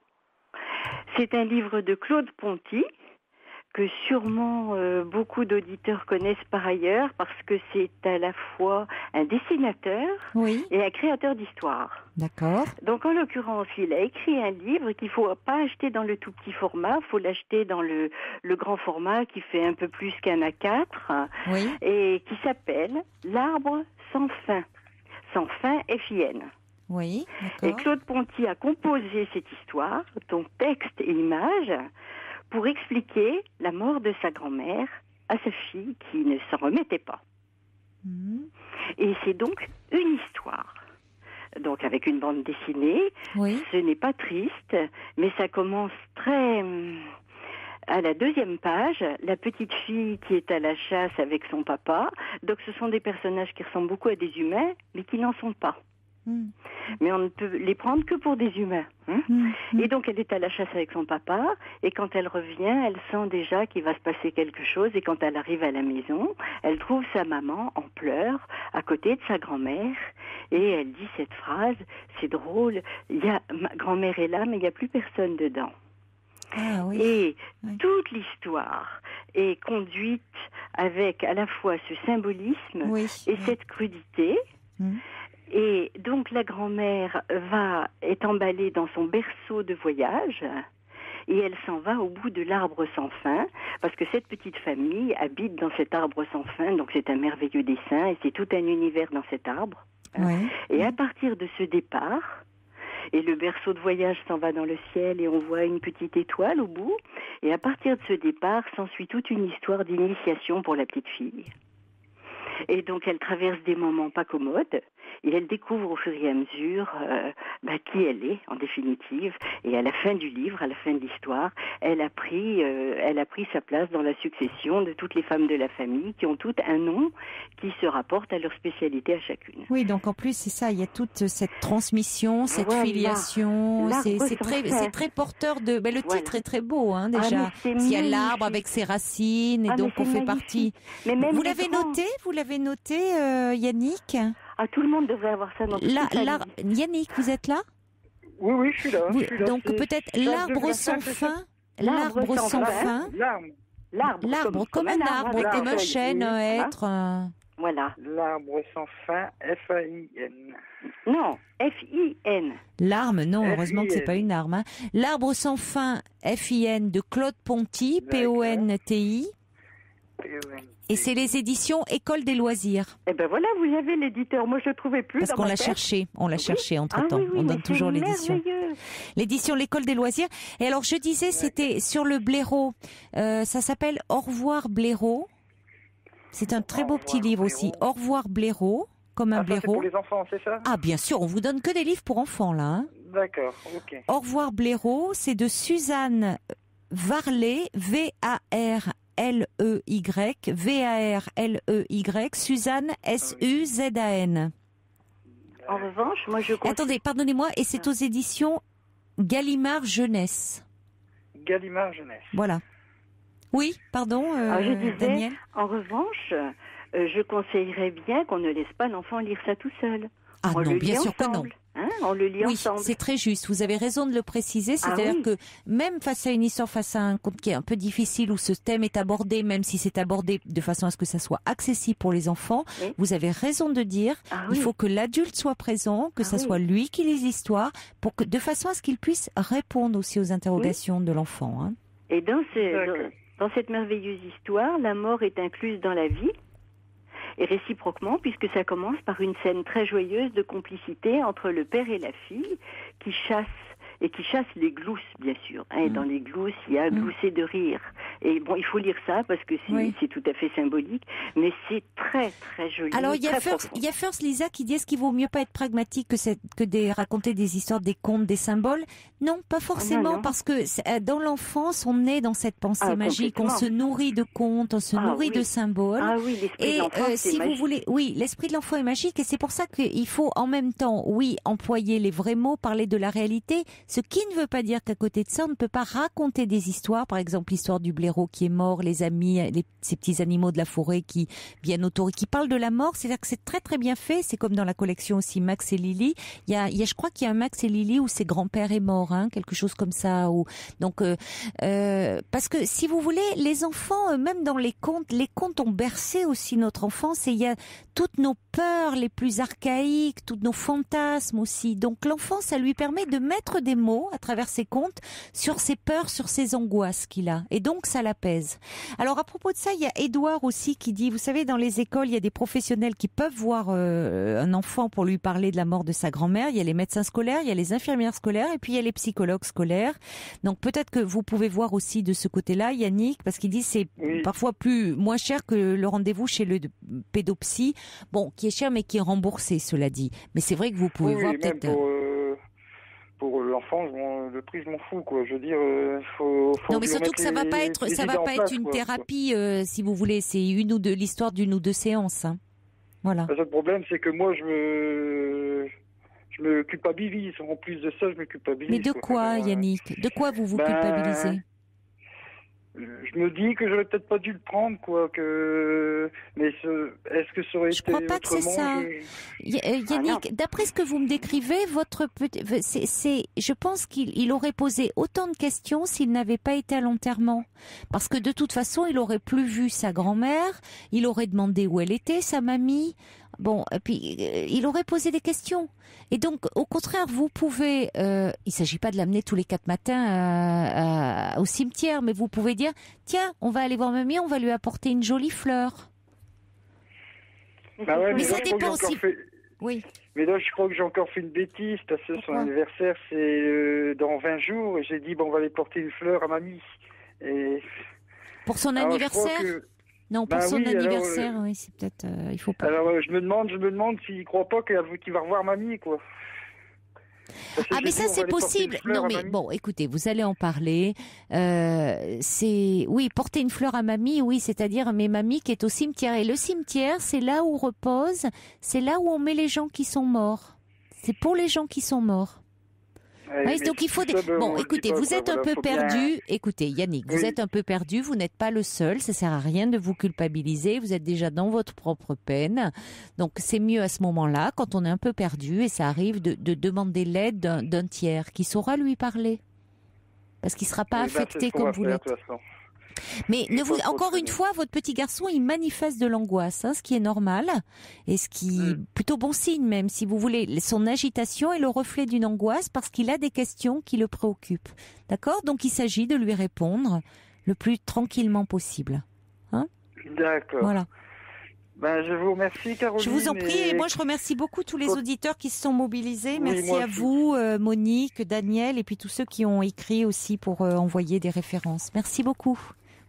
C'est un livre de Claude Ponty, que sûrement beaucoup d'auditeurs connaissent par ailleurs, parce que c'est à la fois un dessinateur et un créateur d'histoire. D'accord. Donc en l'occurrence, il a écrit un livre qu'il ne faut pas acheter dans le tout petit format, il faut l'acheter dans le grand format qui fait un peu plus qu'un A4, et qui s'appelle « L'arbre sans fin ». Sans fin, F-I-N. Oui, et Claude Ponty a composé cette histoire, donc texte et image, pour expliquer la mort de sa grand-mère à sa fille qui ne s'en remettait pas. Et c'est donc une histoire. Donc avec une bande dessinée, ce n'est pas triste, mais ça commence très... À la 2e page, la petite fille qui est à la chasse avec son papa. Donc ce sont des personnages qui ressemblent beaucoup à des humains, mais qui n'en sont pas. Mais on ne peut les prendre que pour des humains. Et donc elle est à la chasse avec son papa, et quand elle revient, elle sent déjà qu'il va se passer quelque chose, et quand elle arrive à la maison, elle trouve sa maman en pleurs à côté de sa grand-mère, et elle dit cette phrase, c'est drôle, ma grand-mère est là, mais il n'y a plus personne dedans. Ah, oui. Et toute l'histoire est conduite avec à la fois ce symbolisme et cette crudité. Et donc la grand-mère est emballée dans son berceau de voyage et elle s'en va au bout de l'arbre sans fin, parce que cette petite famille habite dans cet arbre sans fin, donc c'est un merveilleux dessin et c'est tout un univers dans cet arbre. Et à partir de ce départ, et le berceau de voyage s'en va dans le ciel et on voit une petite étoile au bout. Et à partir de ce départ, s'ensuit toute une histoire d'initiation pour la petite fille. Et donc elle traverse des moments pas commodes et elle découvre au fur et à mesure qui elle est en définitive. Et à la fin du livre, à la fin de l'histoire, elle a pris sa place dans la succession de toutes les femmes de la famille qui ont toutes un nom qui se rapporte à leur spécialité à chacune. Oui, donc en plus c'est ça, il y a toute cette transmission, cette filiation, c'est très porteur de... le titre est très beau déjà. Il y a l'arbre avec ses racines et donc on fait partie... Vous l'avez noté, Yannick? Tout le monde devrait avoir ça dans Yannick, vous êtes là? Oui, je suis là. Donc peut-être l'arbre sans fin. L'arbre sans fin. L'arbre comme un arbre, comme un chêne, un être. Voilà. L'arbre sans fin, F-A-I-N. Non, F-I-N. L'arme, non, heureusement que c'est pas une arme. L'arbre sans fin, F-I-N, de Claude Ponty, P-O-N-T-I. Et c'est les éditions École des loisirs. Eh ben voilà, vous avez l'éditeur. Moi, je ne trouvais plus. Parce qu'on l'a cherché. On l'a cherché entre-temps. On donne toujours l'édition. L'édition L'École des loisirs. Et alors, je disais, c'était sur le blaireau. Ça s'appelle Au revoir blaireau. C'est un très beau petit livre aussi. Au revoir blaireau, comme un blaireau. C'est pour les enfants, c'est ça? Ah, bien sûr. On vous donne que des livres pour enfants, là. D'accord, ok. Au revoir blaireau, c'est de Suzanne Varley, V-A-R-L-E-Y, Suzanne, S-U-Z-A-N. En revanche, moi je... Attendez, pardonnez-moi, et c'est aux éditions Gallimard Jeunesse. Gallimard Jeunesse. Voilà. Oui, pardon, je disais, Daniel. En revanche, je conseillerais bien qu'on ne laisse pas l'enfant lire ça tout seul. Ah non, bien sûr que non. On le lit ensemble. Oui, c'est très juste. Vous avez raison de le préciser. C'est-à-dire que même face à une histoire, face à un conte qui est un peu difficile, où ce thème est abordé, même si c'est abordé de façon à ce que ça soit accessible pour les enfants, vous avez raison de dire, il faut que l'adulte soit présent, que ça soit lui qui lise l'histoire, de façon à ce qu'il puisse répondre aussi aux interrogations de l'enfant. Et dans cette merveilleuse histoire, la mort est incluse dans la vie. Et réciproquement, puisque ça commence par une scène très joyeuse de complicité entre le père et la fille, qui chassent et qui chasse les glousses, bien sûr. Et dans les glousses, il y a glousser de rire. Et bon, il faut lire ça parce que c'est tout à fait symbolique, mais c'est très très joli. Alors il y a First Lisa qui dit est-ce qu'il vaut mieux pas être pragmatique que raconter des histoires, des contes, des symboles? Non, pas forcément, non. Parce que dans l'enfance, on est dans cette pensée magique, on se nourrit de contes, on se nourrit de symboles. Ah oui, l'esprit de l'enfant, c'est magique. Vous voulez, l'esprit de l'enfant est magique, et c'est pour ça qu'il faut en même temps, employer les vrais mots, parler de la réalité, ce qui ne veut pas dire qu'à côté de ça, on ne peut pas raconter des histoires, par exemple l'histoire du blaireau qui est mort, les amis, ces petits animaux de la forêt qui viennent autour et qui parlent de la mort, c'est-à-dire que c'est très très bien fait, c'est comme dans la collection aussi Max et Lily, je crois qu'il y a un Max et Lily où ses grands-pères est mort, quelque chose comme ça, donc parce que si vous voulez, les enfants, même dans les contes ont bercé aussi notre enfance, et il y a toutes nos peurs les plus archaïques, tous nos fantasmes aussi. Donc l'enfant, ça lui permet de mettre des mots à travers ses contes sur ses peurs, sur ses angoisses qu'il a, et donc ça l'apaise. Alors à propos de ça, il y a Édouard aussi qui dit, vous savez, dans les écoles, il y a des professionnels qui peuvent voir un enfant pour lui parler de la mort de sa grand-mère. Il y a les médecins scolaires, il y a les infirmières scolaires, et puis il y a les psychologues scolaires. Donc peut-être que vous pouvez voir aussi de ce côté-là, Yannick, parce qu'il dit c'est parfois moins cher que le rendez-vous chez le pédopsie, qui est cher mais qui est remboursé, cela dit. Mais c'est vrai que vous pouvez voir peut-être... Pour l'enfant, le prix, je m'en fous, quoi. Je veux dire, faut non, mais surtout que ça va pas être une thérapie, si vous voulez. C'est l'histoire d'une ou deux séances. Voilà. Le seul problème, c'est que moi, je me culpabilise. En plus de ça, je me culpabilise. Mais de quoi, Yannick? De quoi vous culpabilisez? Je me dis que j'aurais peut-être pas dû le prendre, quoi. Mais est-ce que ça aurait été autrement? Je crois pas que c'est ça. Yannick, d'après ce que vous me décrivez, je pense qu'il aurait posé autant de questions s'il n'avait pas été à l'enterrement. Parce que de toute façon, il aurait plus vu sa grand-mère, il aurait demandé où elle était, sa mamie. Bon, et puis il aurait posé des questions. Et donc, au contraire, vous pouvez... il s'agit pas de l'amener tous les 4 matins au cimetière, mais vous pouvez dire, tiens, on va aller voir mamie, on va lui apporter une jolie fleur. Mais ça dépend si... Oui. Mais là, je crois que j'ai encore fait une bêtise, parce que son anniversaire, c'est dans 20 jours, et j'ai dit, on va aller porter une fleur à mamie. Et... Pour son anniversaire Non, pour son anniversaire, oui, c'est peut-être... il faut pas... Alors, je me demande s'il croit pas qu'il va revoir mamie, quoi. Mais ça, c'est possible. Non, mais bon, écoutez, vous allez en parler. Porter une fleur à mamie, oui, c'est-à-dire mamie qui est au cimetière. Et le cimetière, c'est là où c'est là où on met les gens qui sont morts. C'est pour les gens qui sont morts. Donc il faut écoutez, vous êtes un peu perdu. Écoutez, Yannick, vous êtes un peu perdu. Vous n'êtes pas le seul. Ça sert à rien de vous culpabiliser. Vous êtes déjà dans votre propre peine. Donc c'est mieux à ce moment-là, quand on est un peu perdu, et ça arrive, de demander l'aide d'un tiers qui saura lui parler, parce qu'il sera pas affecté comme vous l'êtes. Mais encore une fois, votre petit garçon, il manifeste de l'angoisse, ce qui est normal, et ce qui est plutôt bon signe même, si vous voulez. Son agitation est le reflet d'une angoisse parce qu'il a des questions qui le préoccupent. D'accord? Donc il s'agit de lui répondre le plus tranquillement possible. D'accord. Voilà. Je vous remercie, Caroline. Je vous en prie, et moi je remercie beaucoup tous les auditeurs qui se sont mobilisés. Merci à vous, Monique, Daniel, et puis tous ceux qui ont écrit aussi pour envoyer des références. Merci beaucoup.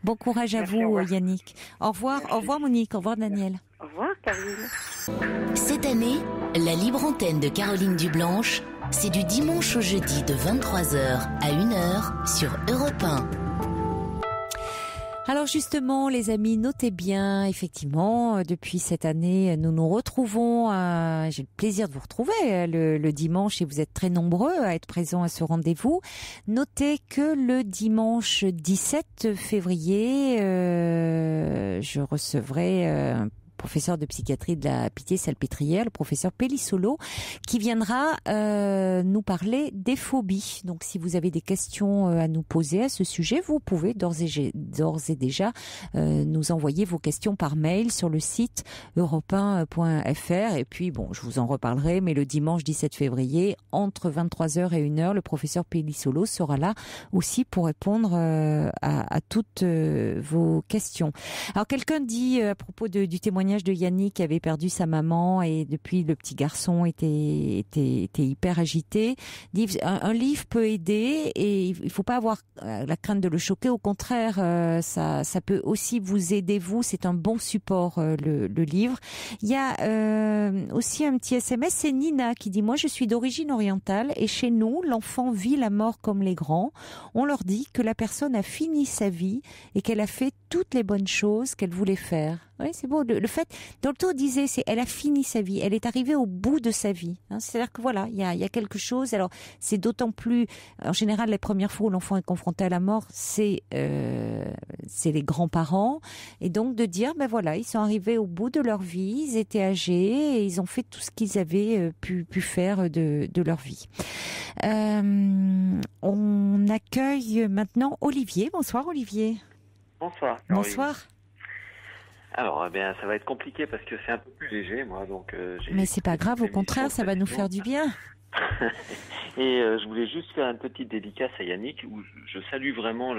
Bon courage à vous, Yannick. Au revoir, Monique, au revoir, Daniel. Au revoir, Caroline. Cette année, la libre antenne de Caroline Dublanche, c'est du dimanche au jeudi de 23h à 1h sur Europe 1. Alors justement, les amis, notez bien, effectivement, depuis cette année, nous nous retrouvons, j'ai le plaisir de vous retrouver le dimanche, et vous êtes très nombreux à être présents à ce rendez-vous. Notez que le dimanche 17 février, je recevrai un professeur de psychiatrie de la Pitié-Salpêtrière, le professeur Pellissolo, qui viendra nous parler des phobies. Donc si vous avez des questions à nous poser à ce sujet, vous pouvez d'ores et déjà nous envoyer vos questions par mail sur le site europe1.fr. Et puis je vous en reparlerai, mais le dimanche 17 février, entre 23h et 1h, le professeur Pellissolo sera là aussi pour répondre à toutes vos questions. Alors quelqu'un dit à propos du témoignage témoignage de Yannick qui avait perdu sa maman et depuis le petit garçon était hyper agité. Un livre peut aider et il faut pas avoir la crainte de le choquer. Au contraire, ça peut aussi vous aider vous. C'est un bon support le livre. Il y a aussi un petit SMS. C'est Nina qui dit: moi je suis d'origine orientale et chez nous l'enfant vit la mort comme les grands. On leur dit que la personne a fini sa vie et qu'elle a fait toutes les bonnes choses qu'elle voulait faire. Oui, c'est beau. Le fait, Dolto disait, elle a fini sa vie. Elle est arrivée au bout de sa vie. C'est-à-dire que voilà, il y a quelque chose. Alors, c'est d'autant plus, en général, les premières fois où l'enfant est confronté à la mort, c'est les grands-parents. Et donc, de dire, ben voilà, ils sont arrivés au bout de leur vie, ils étaient âgés et ils ont fait tout ce qu'ils avaient pu faire de leur vie. On accueille maintenant Olivier. Bonsoir, Olivier. Bonsoir. Bonsoir. Alors, ça va être compliqué parce que c'est un peu plus léger, moi. Donc, mais c'est pas grave, au contraire, ça va nous faire du bien. Et je voulais juste faire une petite dédicace à Yannick où je salue vraiment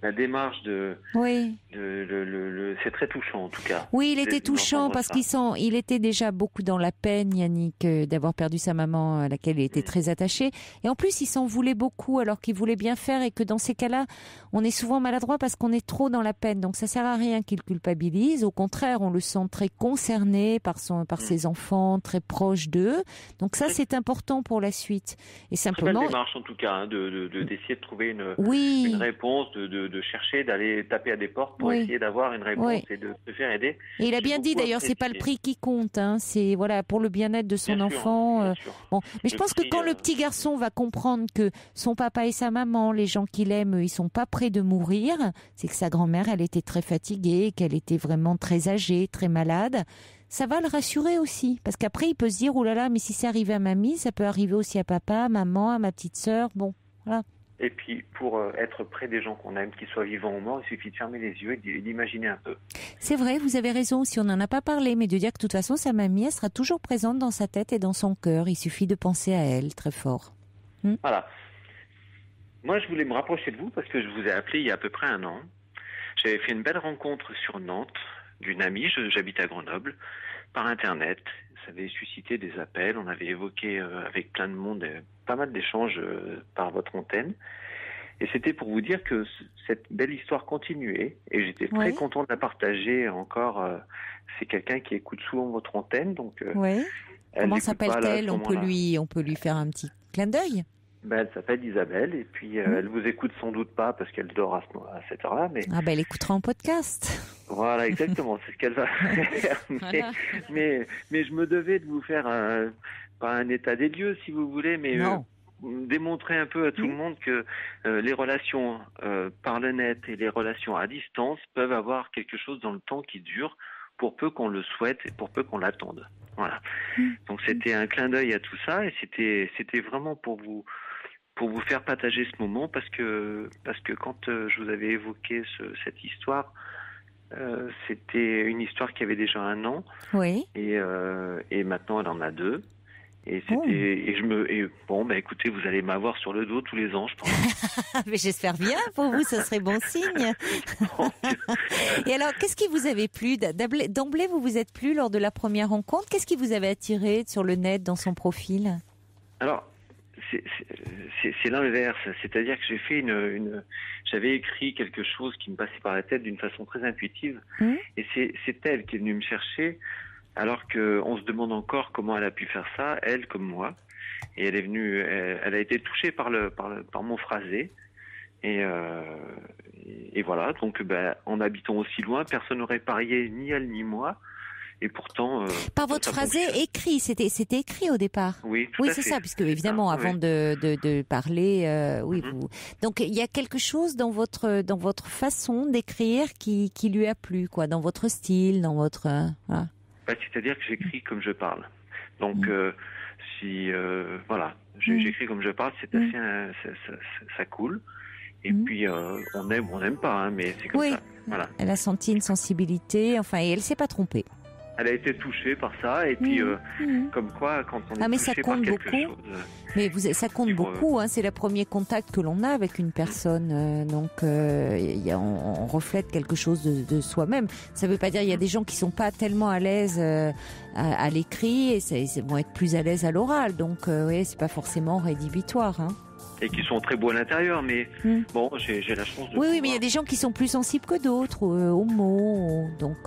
la démarche de. Oui. C'est très touchant en tout cas. Oui, il était touchant parce il était déjà beaucoup dans la peine, Yannick, d'avoir perdu sa maman à laquelle il était très attaché. Et en plus, il s'en voulait beaucoup alors qu'il voulait bien faire et que dans ces cas-là, on est souvent maladroit parce qu'on est trop dans la peine. Donc ça sert à rien qu'il culpabilise. Au contraire, on le sent très concerné par ses enfants, très proche d'eux. Donc ça, c'est important pour la suite. Et simplement. Très belle démarche en tout cas, d'essayer de trouver une réponse, de chercher, d'aller taper à des portes pour essayer d'avoir une réponse et de se faire aider. Et il a bien dit d'ailleurs, c'est pas le prix qui compte, c'est voilà pour le bien-être de son enfant. Bon, mais je pense que quand le petit garçon va comprendre que son papa et sa maman, les gens qu'il aime, ils sont pas près de mourir, c'est que sa grand-mère, elle était très fatiguée, qu'elle était vraiment très âgée, très malade. Ça va le rassurer aussi, parce qu'après il peut se dire oh là là, mais si c'est arrivé à mamie, ça peut arriver aussi à papa, à maman, à ma petite sœur. Bon, voilà. Et puis, pour être près des gens qu'on aime, qu'ils soient vivants ou morts, il suffit de fermer les yeux et d'imaginer un peu. C'est vrai, vous avez raison, si on n'en a pas parlé, mais de dire que de toute façon, sa mamie, elle sera toujours présente dans sa tête et dans son cœur. Il suffit de penser à elle, très fort. Voilà. Moi, je voulais me rapprocher de vous parce que je vous ai appelé il y a à peu près 1 an. J'avais fait une belle rencontre sur Nantes d'une amie, j'habite à Grenoble, par Internet. Ça avait suscité des appels, on avait évoqué avec plein de monde pas mal d'échanges par votre antenne. Et c'était pour vous dire que cette belle histoire continuait et j'étais très content de la partager encore. C'est quelqu'un qui écoute souvent votre antenne. Donc, comment s'appelle-t-elle ? On peut lui faire un petit clin d'œil. Elle s'appelle Isabelle et puis elle vous écoute sans doute pas parce qu'elle dort à cette heure-là. Mais... elle écoutera en podcast. Voilà, exactement, c'est ce qu'elle va faire. Mais je me devais de vous faire pas un état des lieux si vous voulez, mais démontrer un peu à tout le monde que les relations par le net et les relations à distance peuvent avoir quelque chose dans le temps qui dure pour peu qu'on le souhaite et pour peu qu'on l'attende. Voilà. Donc c'était un clin d'œil à tout ça et c'était vraiment pour vous faire partager ce moment parce que quand je vous avais évoqué cette histoire, c'était une histoire qui avait déjà 1 an. Oui. Et maintenant elle en a 2. Et écoutez, vous allez m'avoir sur le dos tous les ans, je pense. Mais j'espère bien, pour vous, ça serait bon signe. Et alors, qu'est-ce qui vous avait plu ? D'emblée, vous vous êtes plu lors de la première rencontre ? Qu'est-ce qui vous avait attiré sur le net, dans son profil ? Alors, c'est l'inverse. C'est-à-dire que j'ai fait j'avais écrit quelque chose qui me passait par la tête d'une façon très intuitive. Et c'est elle qui est venue me chercher. Alors qu'on se demande encore comment elle a pu faire ça, elle comme moi. Et elle est venue, elle a été touchée par mon phrasé. Et voilà, donc en habitant aussi loin, personne n'aurait parié ni elle ni moi. Et pourtant... par votre phrasé écrit, c'était écrit au départ. Oui, tout à fait. C'est ça, puisque évidemment, avant de parler, vous... Donc il y a quelque chose dans votre façon d'écrire qui lui a plu, quoi, dans votre style, dans votre... Voilà. C'est-à-dire que j'écris comme je parle. Donc, j'écris comme je parle, c'est assez, ça coule. Et puis, on aime ou on n'aime pas, mais c'est comme ça. Voilà. Elle a senti une sensibilité, et elle s'est pas trompée. elle a été touchée par ça, et puis comme quoi, quand on est touché par quelque chose... Mais ça compte beaucoup, c'est le premier contact que l'on a avec une personne, donc on reflète quelque chose de soi-même. Ça ne veut pas dire, il y a des gens qui sont pas tellement à l'aise à l'écrit, et ils vont être plus à l'aise à l'oral, donc c'est pas forcément rédhibitoire. Et qui sont très beaux à l'intérieur, mais bon, j'ai la chance de... Oui, mais il y a des gens qui sont plus sensibles que d'autres aux mots, donc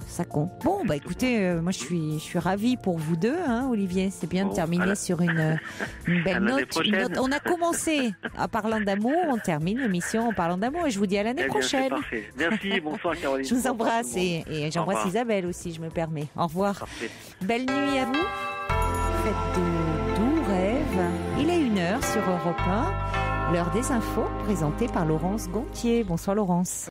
ça compte. Bon, écoutez, moi je suis ravie pour vous deux, Olivier. C'est bien de terminer sur une belle note. On a commencé en parlant d'amour, on termine l'émission en parlant d'amour, et je vous dis à l'année prochaine. C'est parfait. Merci, bonsoir Caroline. Je vous embrasse, et j'embrasse Isabelle aussi, je me permets. Au revoir. Parfait. Belle nuit à vous. Faites de doux rêves. Il est 1h sur Europe 1, l'heure des infos, présentée par Laurence Gontier. Bonsoir Laurence.